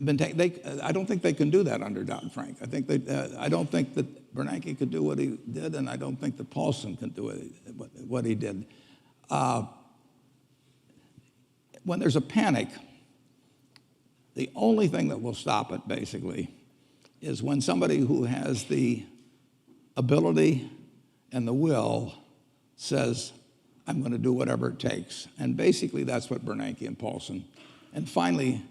been taken. I don't think they can do that under Dodd-Frank. I don't think that Bernanke could do what he did, and I don't think that Paulson can do what he did. When there's a panic, the only thing that will stop it, basically, is when somebody who has the ability and the will says, I'm going to do whatever it takes. And basically, that's what Bernanke and Paulson, and finally,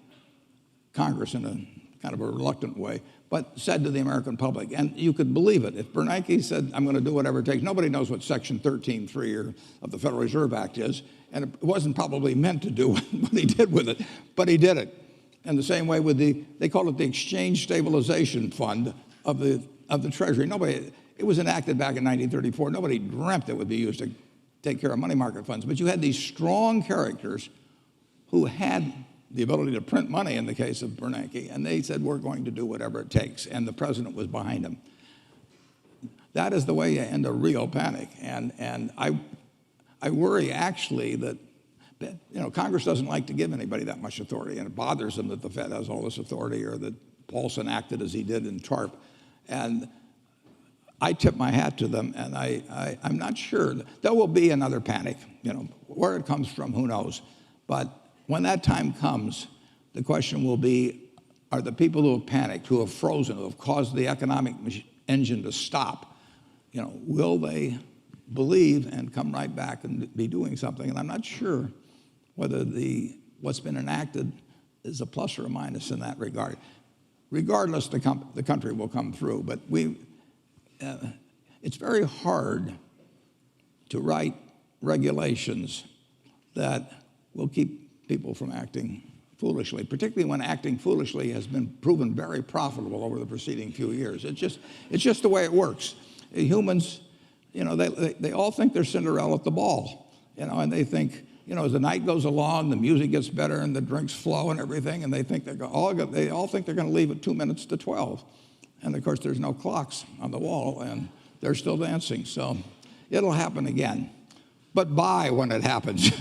Congress in a kind of a reluctant way, but said to the American public. And you could believe it. If Bernanke said, I'm going to do whatever it takes, nobody knows what Section 13.3 of the Federal Reserve Act is, and it wasn't probably meant to do what he did with it, but he did it. And the same way with they call it the Exchange Stabilization Fund of the Treasury. It was enacted back in 1934. Nobody dreamt it would be used to take care of money market funds. But you had these strong characters who had the ability to print money in the case of Bernanke, and they said, we're going to do whatever it takes, and the president was behind them. That is the way you end a real panic, and I worry actually that Congress doesn't like to give anybody that much authority, and it bothers them that the Fed has all this authority, or that Paulson acted as he did in TARP. And I tip my hat to them, and I'm not sure. There will be another panic. Where it comes from, who knows? But when that time comes, the question will be, are the people who have panicked, who have frozen, who have caused the economic engine to stop, will they believe and come right back and be doing something? And I'm not sure whether what's been enacted is a plus or a minus in that regard. Regardless, the country will come through. But it's very hard to write regulations that will keep people from acting foolishly, particularly when acting foolishly has been proven very profitable over the preceding few years. It's just the way it works. Humans, they all think they're Cinderella at the ball, and they think, as the night goes along, the music gets better and the drinks flow and everything, and they all think they're going to leave at 2 minutes to 12. And of course, there's no clocks on the wall, and they're still dancing. So it'll happen again. But buy when it happens.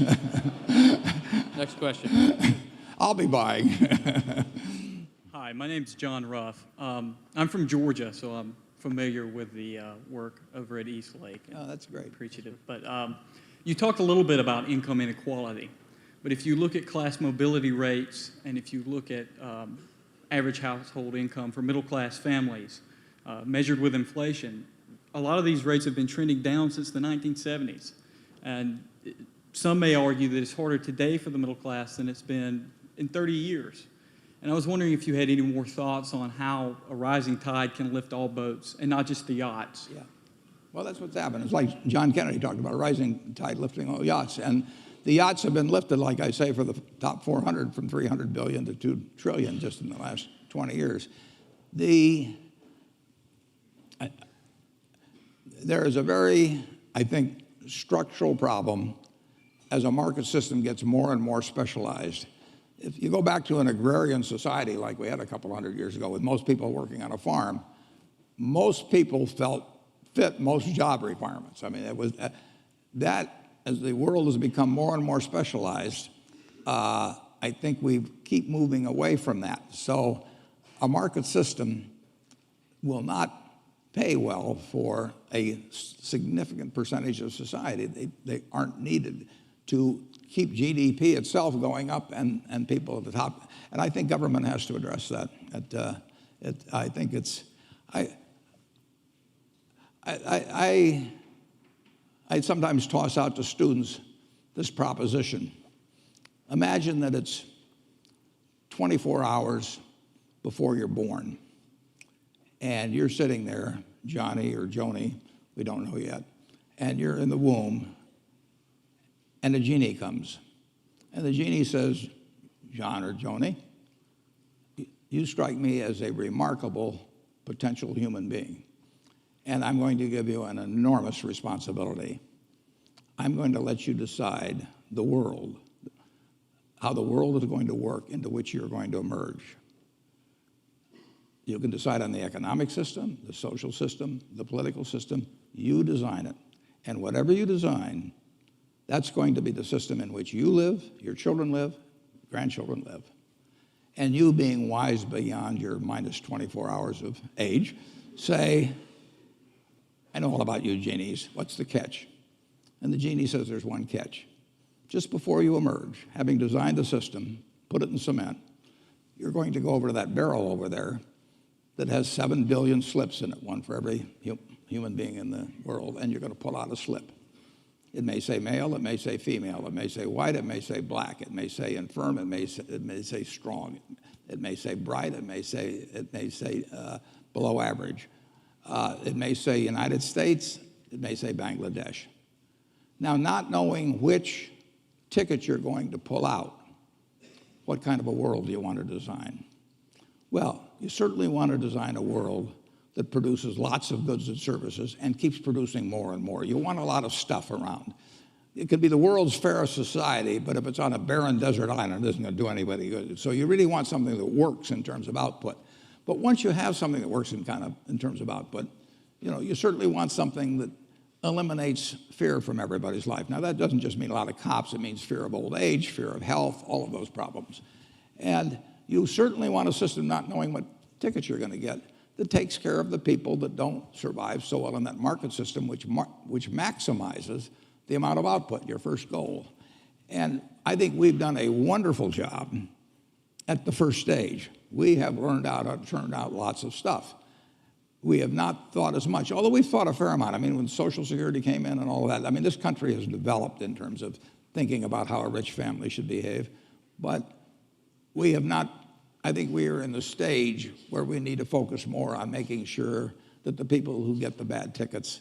Next question. I'll be buying. Hi, my name's John Ruff. I'm from Georgia, so I'm familiar with the work over at East Lake. Oh, that's great. Appreciative. But you talked a little bit about income inequality. But if you look at class mobility rates, and if you look at average household income for middle-class families, measured with inflation, a lot of these rates have been trending down since the 1970s. And some may argue that it's harder today for the middle class than it's been in 30 years. And I was wondering if you had any more thoughts on how a rising tide can lift all boats and not just the yachts. Yeah. Well, that's what's happened. It's like John Kennedy talked about, a rising tide lifting all yachts. And the yachts have been lifted, like I say, for the top 400 from 300 billion to 2 trillion just in the last 20 years. There is a very, I think, structural problem as a market system gets more and more specialized. If you go back to an agrarian society like we had a couple hundred years ago with most people working on a farm, most people fit most job requirements. I mean, it was that as the world has become more and more specialized, I think we keep moving away from that. So a market system will not pay well for a significant percentage of society. They aren't needed to keep GDP itself going up and people at the top. And I think government has to address that. I think it's, I sometimes toss out to students this proposition. Imagine that it's 24 hours before you're born. And you're sitting there, Johnny or Joni, we don't know yet, and you're in the womb, and a genie comes. And the genie says, John or Joni, you strike me as a remarkable potential human being, and I'm going to give you an enormous responsibility. I'm going to let you decide the world, how the world is going to work into which you're going to emerge. You can decide on the economic system, the social system, the political system. You design it. And whatever you design, that's going to be the system in which you live, your children live, grandchildren live. And you, being wise beyond your minus 24 hours of age, say, I know all about you, genies. What's the catch? And the genie says there's one catch. Just before you emerge, having designed the system, put it in cement, you're going to go over to that barrel over there that has 7 billion slips in it, one for every human being in the world, and you're going to pull out a slip. It may say male, it may say female, it may say white, it may say black, it may say infirm, it may say strong, it may say bright, it may say below average. It may say United States, it may say Bangladesh. Now, not knowing which ticket you're going to pull out, what kind of a world do you want to design? Well, you certainly want to design a world that produces lots of goods and services and keeps producing more and more. You want a lot of stuff around. It could be the world's fairest society, but if it's on a barren desert island, it isn't going to do anybody good. So you really want something that works in terms of output. But once you have something that works in terms of output, you certainly want something that eliminates fear from everybody's life. Now, that doesn't just mean a lot of cops. It means fear of old age, fear of health, all of those problems. And you certainly want a system not knowing what tickets you're going to get that takes care of the people that don't survive so well in that market system, which maximizes the amount of output, your first goal. And I think we've done a wonderful job at the first stage. We have learned how to turn out lots of stuff. We have not thought as much, although we've thought a fair amount. I mean, when Social Security came in and all of that, I mean, this country has developed in terms of thinking about how a rich family should behave. But we have not, I think we are in the stage where we need to focus more on making sure that the people who get the bad tickets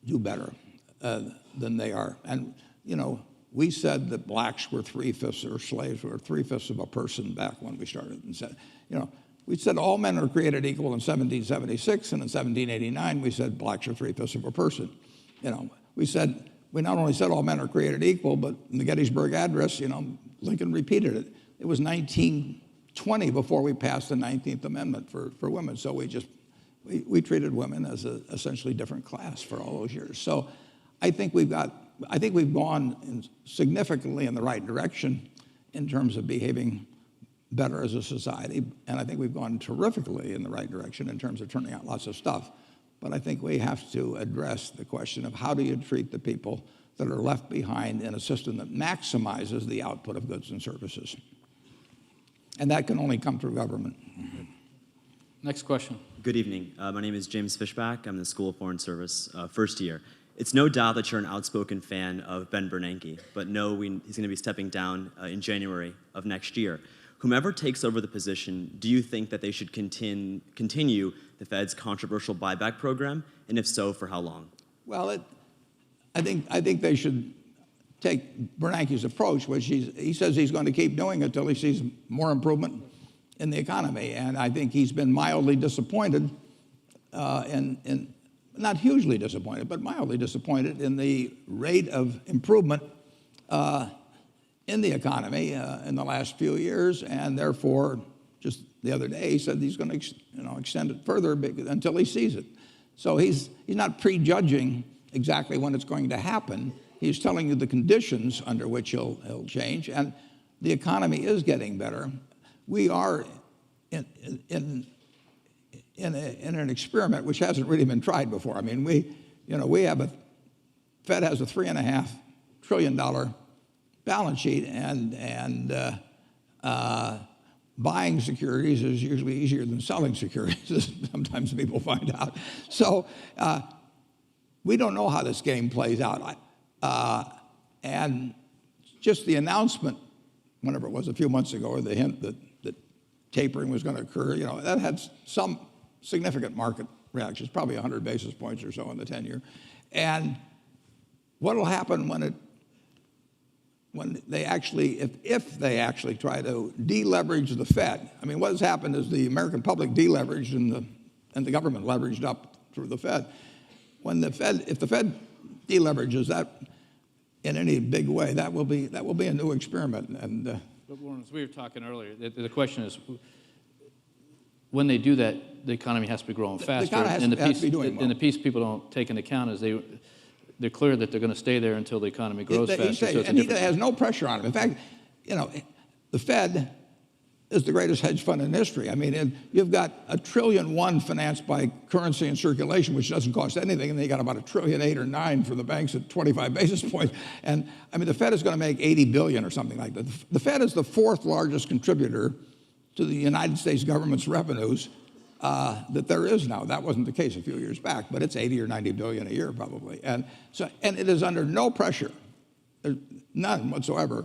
do better than they are. And, you know, we said that blacks were 3/5 or slaves were 3/5 of a person back when we started. And said, you know, we said all men are created equal in 1776, and in 1789 we said blacks are 3/5 of a person. You know, we not only said all men are created equal, but in the Gettysburg Address, you know, Lincoln repeated it. It was 1920 before we passed the 19th Amendment for women. So we treated women as an essentially different class for all those years. So I think we've gone significantly in the right direction in terms of behaving better as a society, and I think we've gone terrifically in the right direction in terms of turning out lots of stuff. But I think we have to address the question of how do you treat the people that are left behind in a system that maximizes the output of goods and services. And that can only come through government. Next question. Good evening. My name is James Fishback. I'm in the School of Foreign Service, first year. It's no doubt that you're an outspoken fan of Ben Bernanke, but he's going to be stepping down in January of next year. Whomever takes over the position, do you think that they should continue the Fed's controversial buyback program, and if so, for how long? Well, I think they should take Bernanke's approach, which he says he's going to keep doing until he sees more improvement in the economy. And I think he's been mildly disappointed, not hugely disappointed, but mildly disappointed in the rate of improvement in the economy in the last few years, and therefore, just the other day, he said he's going to extend it further until he sees it. So he's not prejudging exactly when it's going to happen. He's telling you the conditions under which he'll change, and the economy is getting better. We are in an experiment which hasn't really been tried before. I mean, Fed has a $3.5 trillion balance sheet, and buying securities is usually easier than selling securities, as sometimes people find out. So we don't know how this game plays out. And just the announcement, whenever it was a few months ago, or the hint that tapering was going to occur, that had some significant market reactions, probably 100 basis points or so in the 10-year. And what will happen when they actually, if they actually try to deleverage the Fed? I mean, what has happened is the American public deleveraged and the government leveraged up through the Fed. If the Fed deleverages that in any big way, that will be a new experiment. And but Warren, as we were talking earlier, the question is, when they do that, the economy has to be growing faster. And the piece people don't take into account is they're clear that they're going to stay there until the economy grows faster. He has no pressure on him. In fact, the Fed is the greatest hedge fund in history. I mean, you've got $1.1 trillion financed by currency and circulation, which doesn't cost anything, and then you got about $1.8 trillion or $1.9 trillion for the banks at 25 basis points. And I mean, the Fed is going to make $80 billion or something like that. The Fed is the fourth largest contributor to the United States government's revenues that there is now. That wasn't the case a few years back, but it's 80 or 90 billion a year probably. And it is under no pressure, none whatsoever,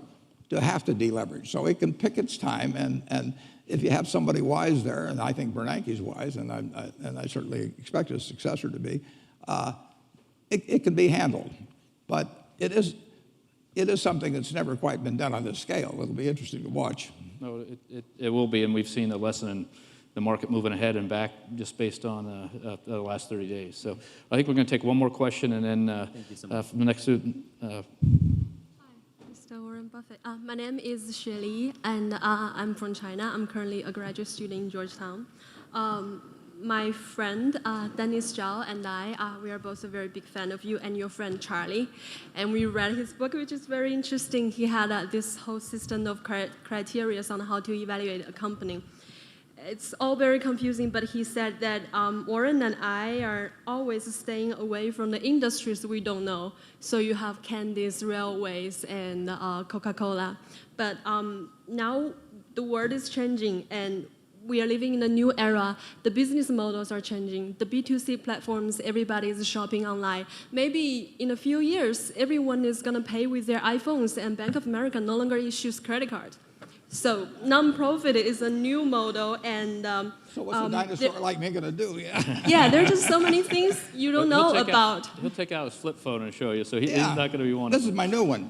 to have to deleverage. So it can pick its time, and if you have somebody wise there, and I think Bernanke's wise, and I certainly expect his successor to be, it can be handled. But it is something that's never quite been done on this scale. It'll be interesting to watch. No, it will be, and we've seen the lesson in the market moving ahead and back just based on the last 30 days. So I think we're going to take one more question, and then from the next student. Hi, Mr. Warren Buffett. My name is Shirley, and I'm from China. I'm currently a graduate student in Georgetown. My friend, Dennis Zhao, and we are both a very big fan of you and your friend Charlie. And we read his book, which is very interesting. He had this whole system of criteria on how to evaluate a company. it's all very confusing, but he said that Warren and I are always staying away from the industries we don't know. So you have candies, railways, and Coca-Cola. But now the world is changing, and we are living in a new era. The business models are changing. The B2C platforms, everybody is shopping online. Maybe in a few years, everyone is going to pay with their iPhones, and Bank of America no longer issues credit cards. So non-profit is a new model, and so what's a dinosaur like me going to do? Yeah. Yeah, there are just so many things you don't know about. He'll take out his flip phone and show you, so he's not going to be one. This is my new one.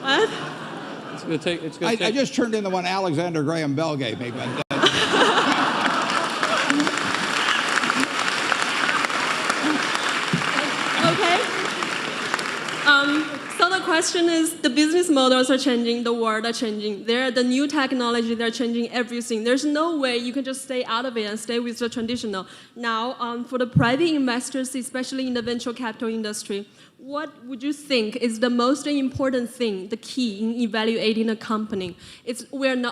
What? I just turned in the one Alexander Graham Bell gave me. But, okay. So the question is, the business models are changing, the world are changing. The new technology, they're changing everything. There's no way you can just stay out of it and stay with the traditional. Now, for the private investors, especially in the venture capital industry, what would you think is the most important thing, the key in evaluating a company?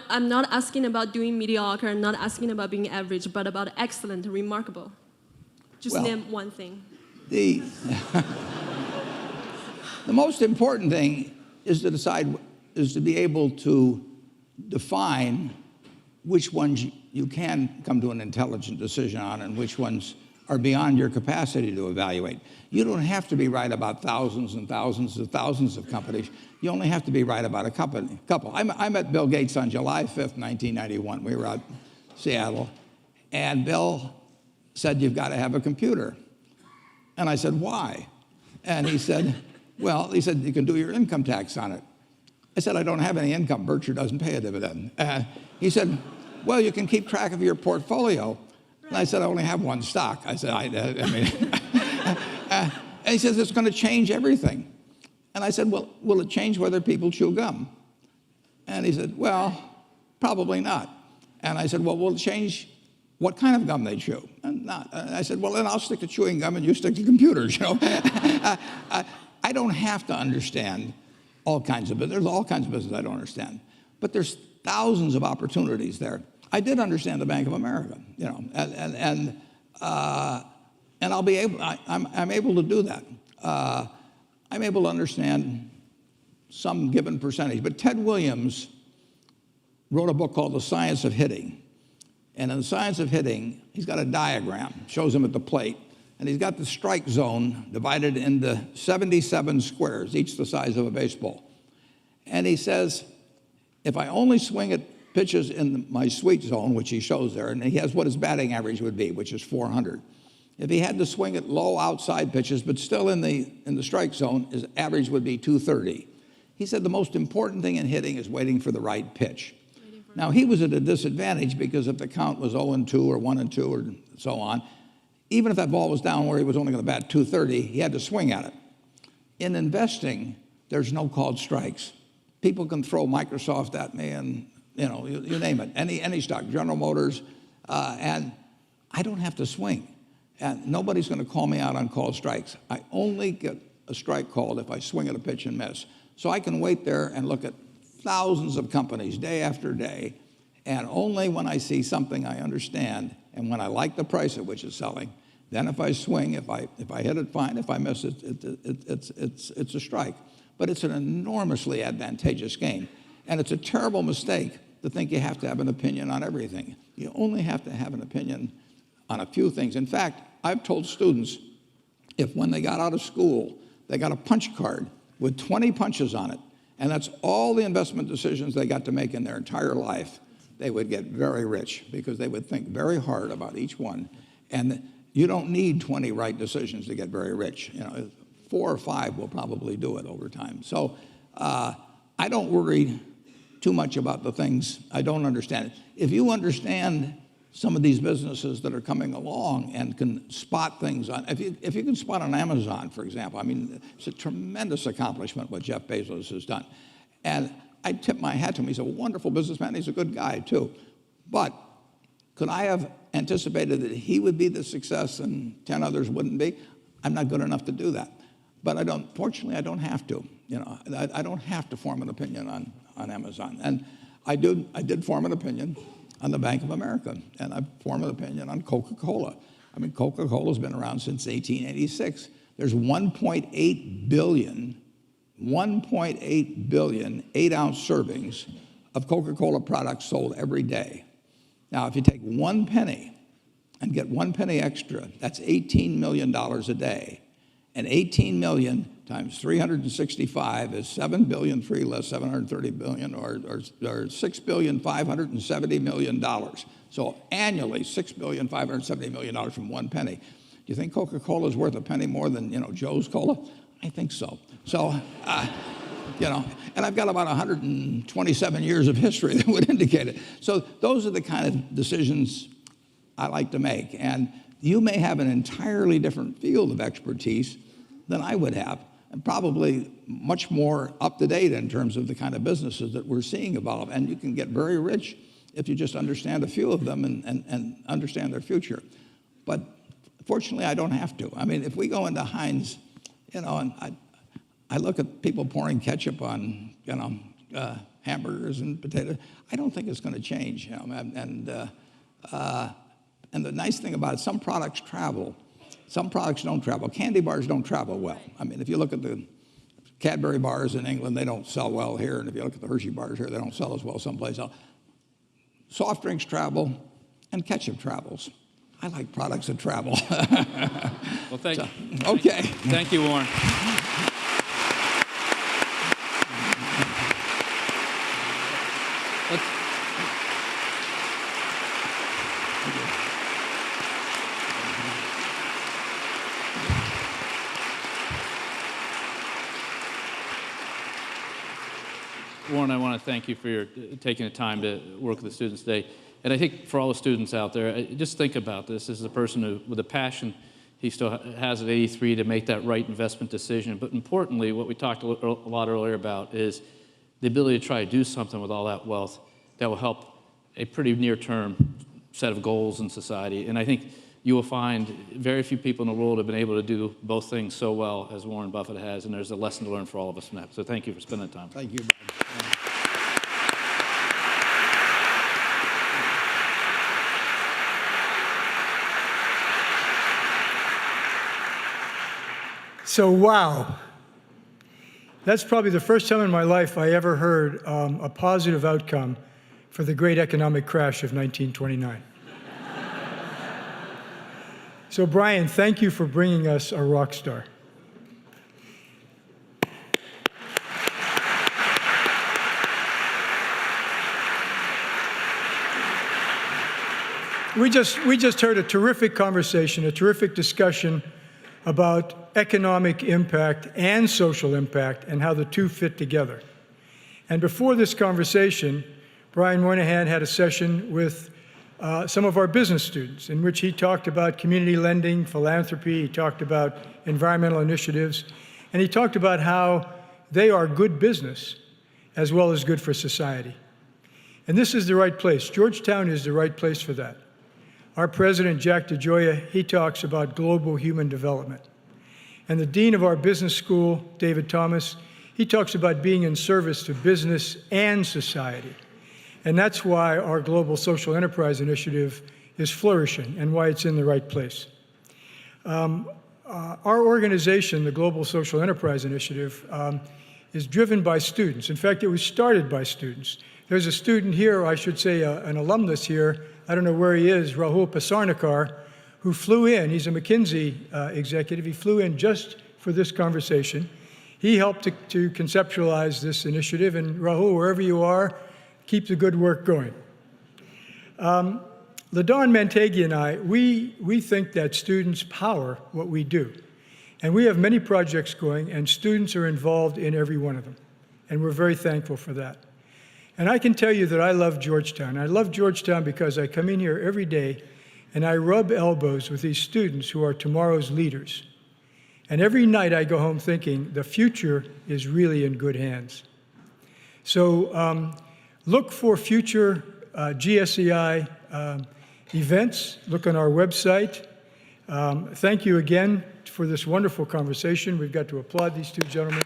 I'm not asking about doing mediocre, I'm not asking about being average, but about excellent, remarkable. Just name one thing. The most important thing is to be able to define which ones you can come to an intelligent decision on and which ones are beyond your capacity to evaluate. You don't have to be right about thousands and thousands and thousands of companies. You only have to be right about a couple. I met Bill Gates on July 5th, 1991. We were out in Seattle, and Bill said, "You've got to have a computer." And I said, "Why?" And he said, "You can do your income tax on it." I said, "I don't have any income. Berkshire doesn't pay a dividend." He said, "Well, you can keep track of your portfolio." And I said, "I only have one stock." I said, and he says, "It's going to change everything." And I said, "Well, will it change whether people chew gum?" And he said, "Well, probably not." And I said, "Well, will it change what kind of gum they chew?" And not. And I said, "Well, then I'll stick to chewing gum and you stick to computers, you know." I don't have to understand all kinds of business. There's all kinds of business I don't understand. But there's thousands of opportunities there. I did understand the Bank of America, you know, and I'll be able. I'm able to do that. I'm able to understand some given percentage. But Ted Williams wrote a book called The Science of Hitting, and in The Science of Hitting, he's got a diagram, shows him at the plate, and he's got the strike zone divided into 77 squares, each the size of a baseball. And he says, if I only swing at pitches in my sweet zone, which he shows there, and he has what his batting average would be, which is 400. If he had to swing at low outside pitches, but still in the strike zone, his average would be 230. He said the most important thing in hitting is waiting for the right pitch. Now, he was at a disadvantage because if the count was 0-2 or 1-2 or so on, even if that ball was down where he was only going to bat 230, he had to swing at it. In investing, there's no called strikes. People can throw Microsoft at me and, you know, you name it, any stock, General Motors, and I don't have to swing. And nobody's going to call me out on called strikes. I only get a strike called if I swing at a pitch and miss. So I can wait there and look at thousands of companies day after day, and only when I see something I understand and when I like the price at which it's selling, then if I swing, if I hit it, fine. If I miss it, it's a strike. But it's an enormously advantageous game. And it's a terrible mistake to think you have to have an opinion on everything. You only have to have an opinion on a few things. In fact, I've told students, if when they got out of school, they got a punch card with 20 punches on it, and that's all the investment decisions they got to make in their entire life, they would get very rich because they would think very hard about each one. And you don't need 20 right decisions to get very rich. You know, 4 or 5 will probably do it over time. So I don't worry too much about the things I don't understand. If you understand some of these businesses that are coming along and can spot things on, if you can spot on Amazon, for example, I mean, it's a tremendous accomplishment what Jeff Bezos has done. And I tip my hat to him. He's a wonderful businessman. He's a good guy, too. But could I have anticipated that he would be the success and 10 others wouldn't be? I'm not good enough to do that. But fortunately, I don't have to. You know, I don't have to form an opinion on Amazon. And I did form an opinion on the Bank of America, and I form an opinion on Coca-Cola. I mean, Coca-Cola's been around since 1886. There's 1.8 billion 8-ounce servings of Coca-Cola products sold every day. Now, if you take 1 penny and get 1 penny extra, that's $18 million a day. And 18 million times 365 is 7 billion, 3 less 730 billion, or $6,570,000,000. So annually, $6,570,000,000 from 1 penny. Do you think Coca-Cola is worth a penny more than, Joe's Cola? I think so. So, and I've got about 127 years of history that would indicate it. So those are the kind of decisions I like to make. And you may have an entirely different field of expertise than I would have, and probably much more up to date in terms of the kind of businesses that we're seeing evolve. And you can get very rich if you just understand a few of them and understand their future. But fortunately, I don't have to. I mean, if we go into Heinz, and I look at people pouring ketchup on, hamburgers and potatoes, I don't think it's going to change. And the nice thing about it, some products travel. Some products don't travel. Candy bars don't travel well. I mean, if you look at the Cadbury bars in England, they don't sell well here. And if you look at the Hershey bars here, they don't sell as well someplace else. Soft drinks travel, and ketchup travels. I like products that travel. Well, thank you. Okay. Thank you, Warren. Warren, I want to thank you for your taking the time to work with the students today. And I think for all the students out there, just think about this. This is a person who, with a passion, he still has at 83 to make that right investment decision. But importantly, what we talked a lot earlier about is the ability to try to do something with all that wealth that will help a pretty near-term set of goals in society. And I think you will find very few people in the world have been able to do both things so well as Warren Buffett has, and there's a lesson to learn for all of us from that. So thank you for spending the time. Thank you. So, wow. That's probably the first time in my life I ever heard a positive outcome for the great economic crash of 1929. So, Brian, thank you for bringing us a rock star. We just heard a terrific conversation, a terrific discussion about economic impact and social impact and how the two fit together. And before this conversation, Brian Moynihan had a session with some of our business students in which he talked about community lending, philanthropy, he talked about environmental initiatives, and he talked about how they are good business as well as good for society. And this is the right place. Georgetown is the right place for that. Our president, Jack DeGioia, he talks about global human development. And the dean of our business school, David Thomas, he talks about being in service to business and society. And that's why our Global Social Enterprise Initiative is flourishing and why it's in the right place. Our organization, the Global Social Enterprise Initiative, is driven by students. In fact, it was started by students. There's a student here, or I should say an alumnus here, I don't know where he is, Rahul Pasarnikar, who flew in. He's a McKinsey executive. He flew in just for this conversation. He helped to conceptualize this initiative. And Rahul, wherever you are, keep the good work going. LaDawn Mantegi and I, we think that students power what we do. And we have many projects going, and students are involved in every one of them. And we're very thankful for that. And I can tell you that I love Georgetown. I love Georgetown because I come in here every day and I rub elbows with these students who are tomorrow's leaders. And every night I go home thinking the future is really in good hands. So look for future GSEI events. Look on our website. Thank you again for this wonderful conversation. We've got to applaud these two gentlemen.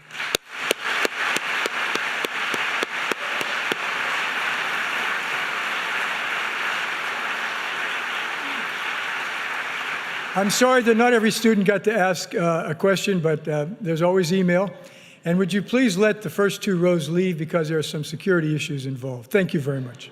I'm sorry that not every student got to ask a question, but there's always email. And would you please let the first two rows leave because there are some security issues involved. Thank you very much.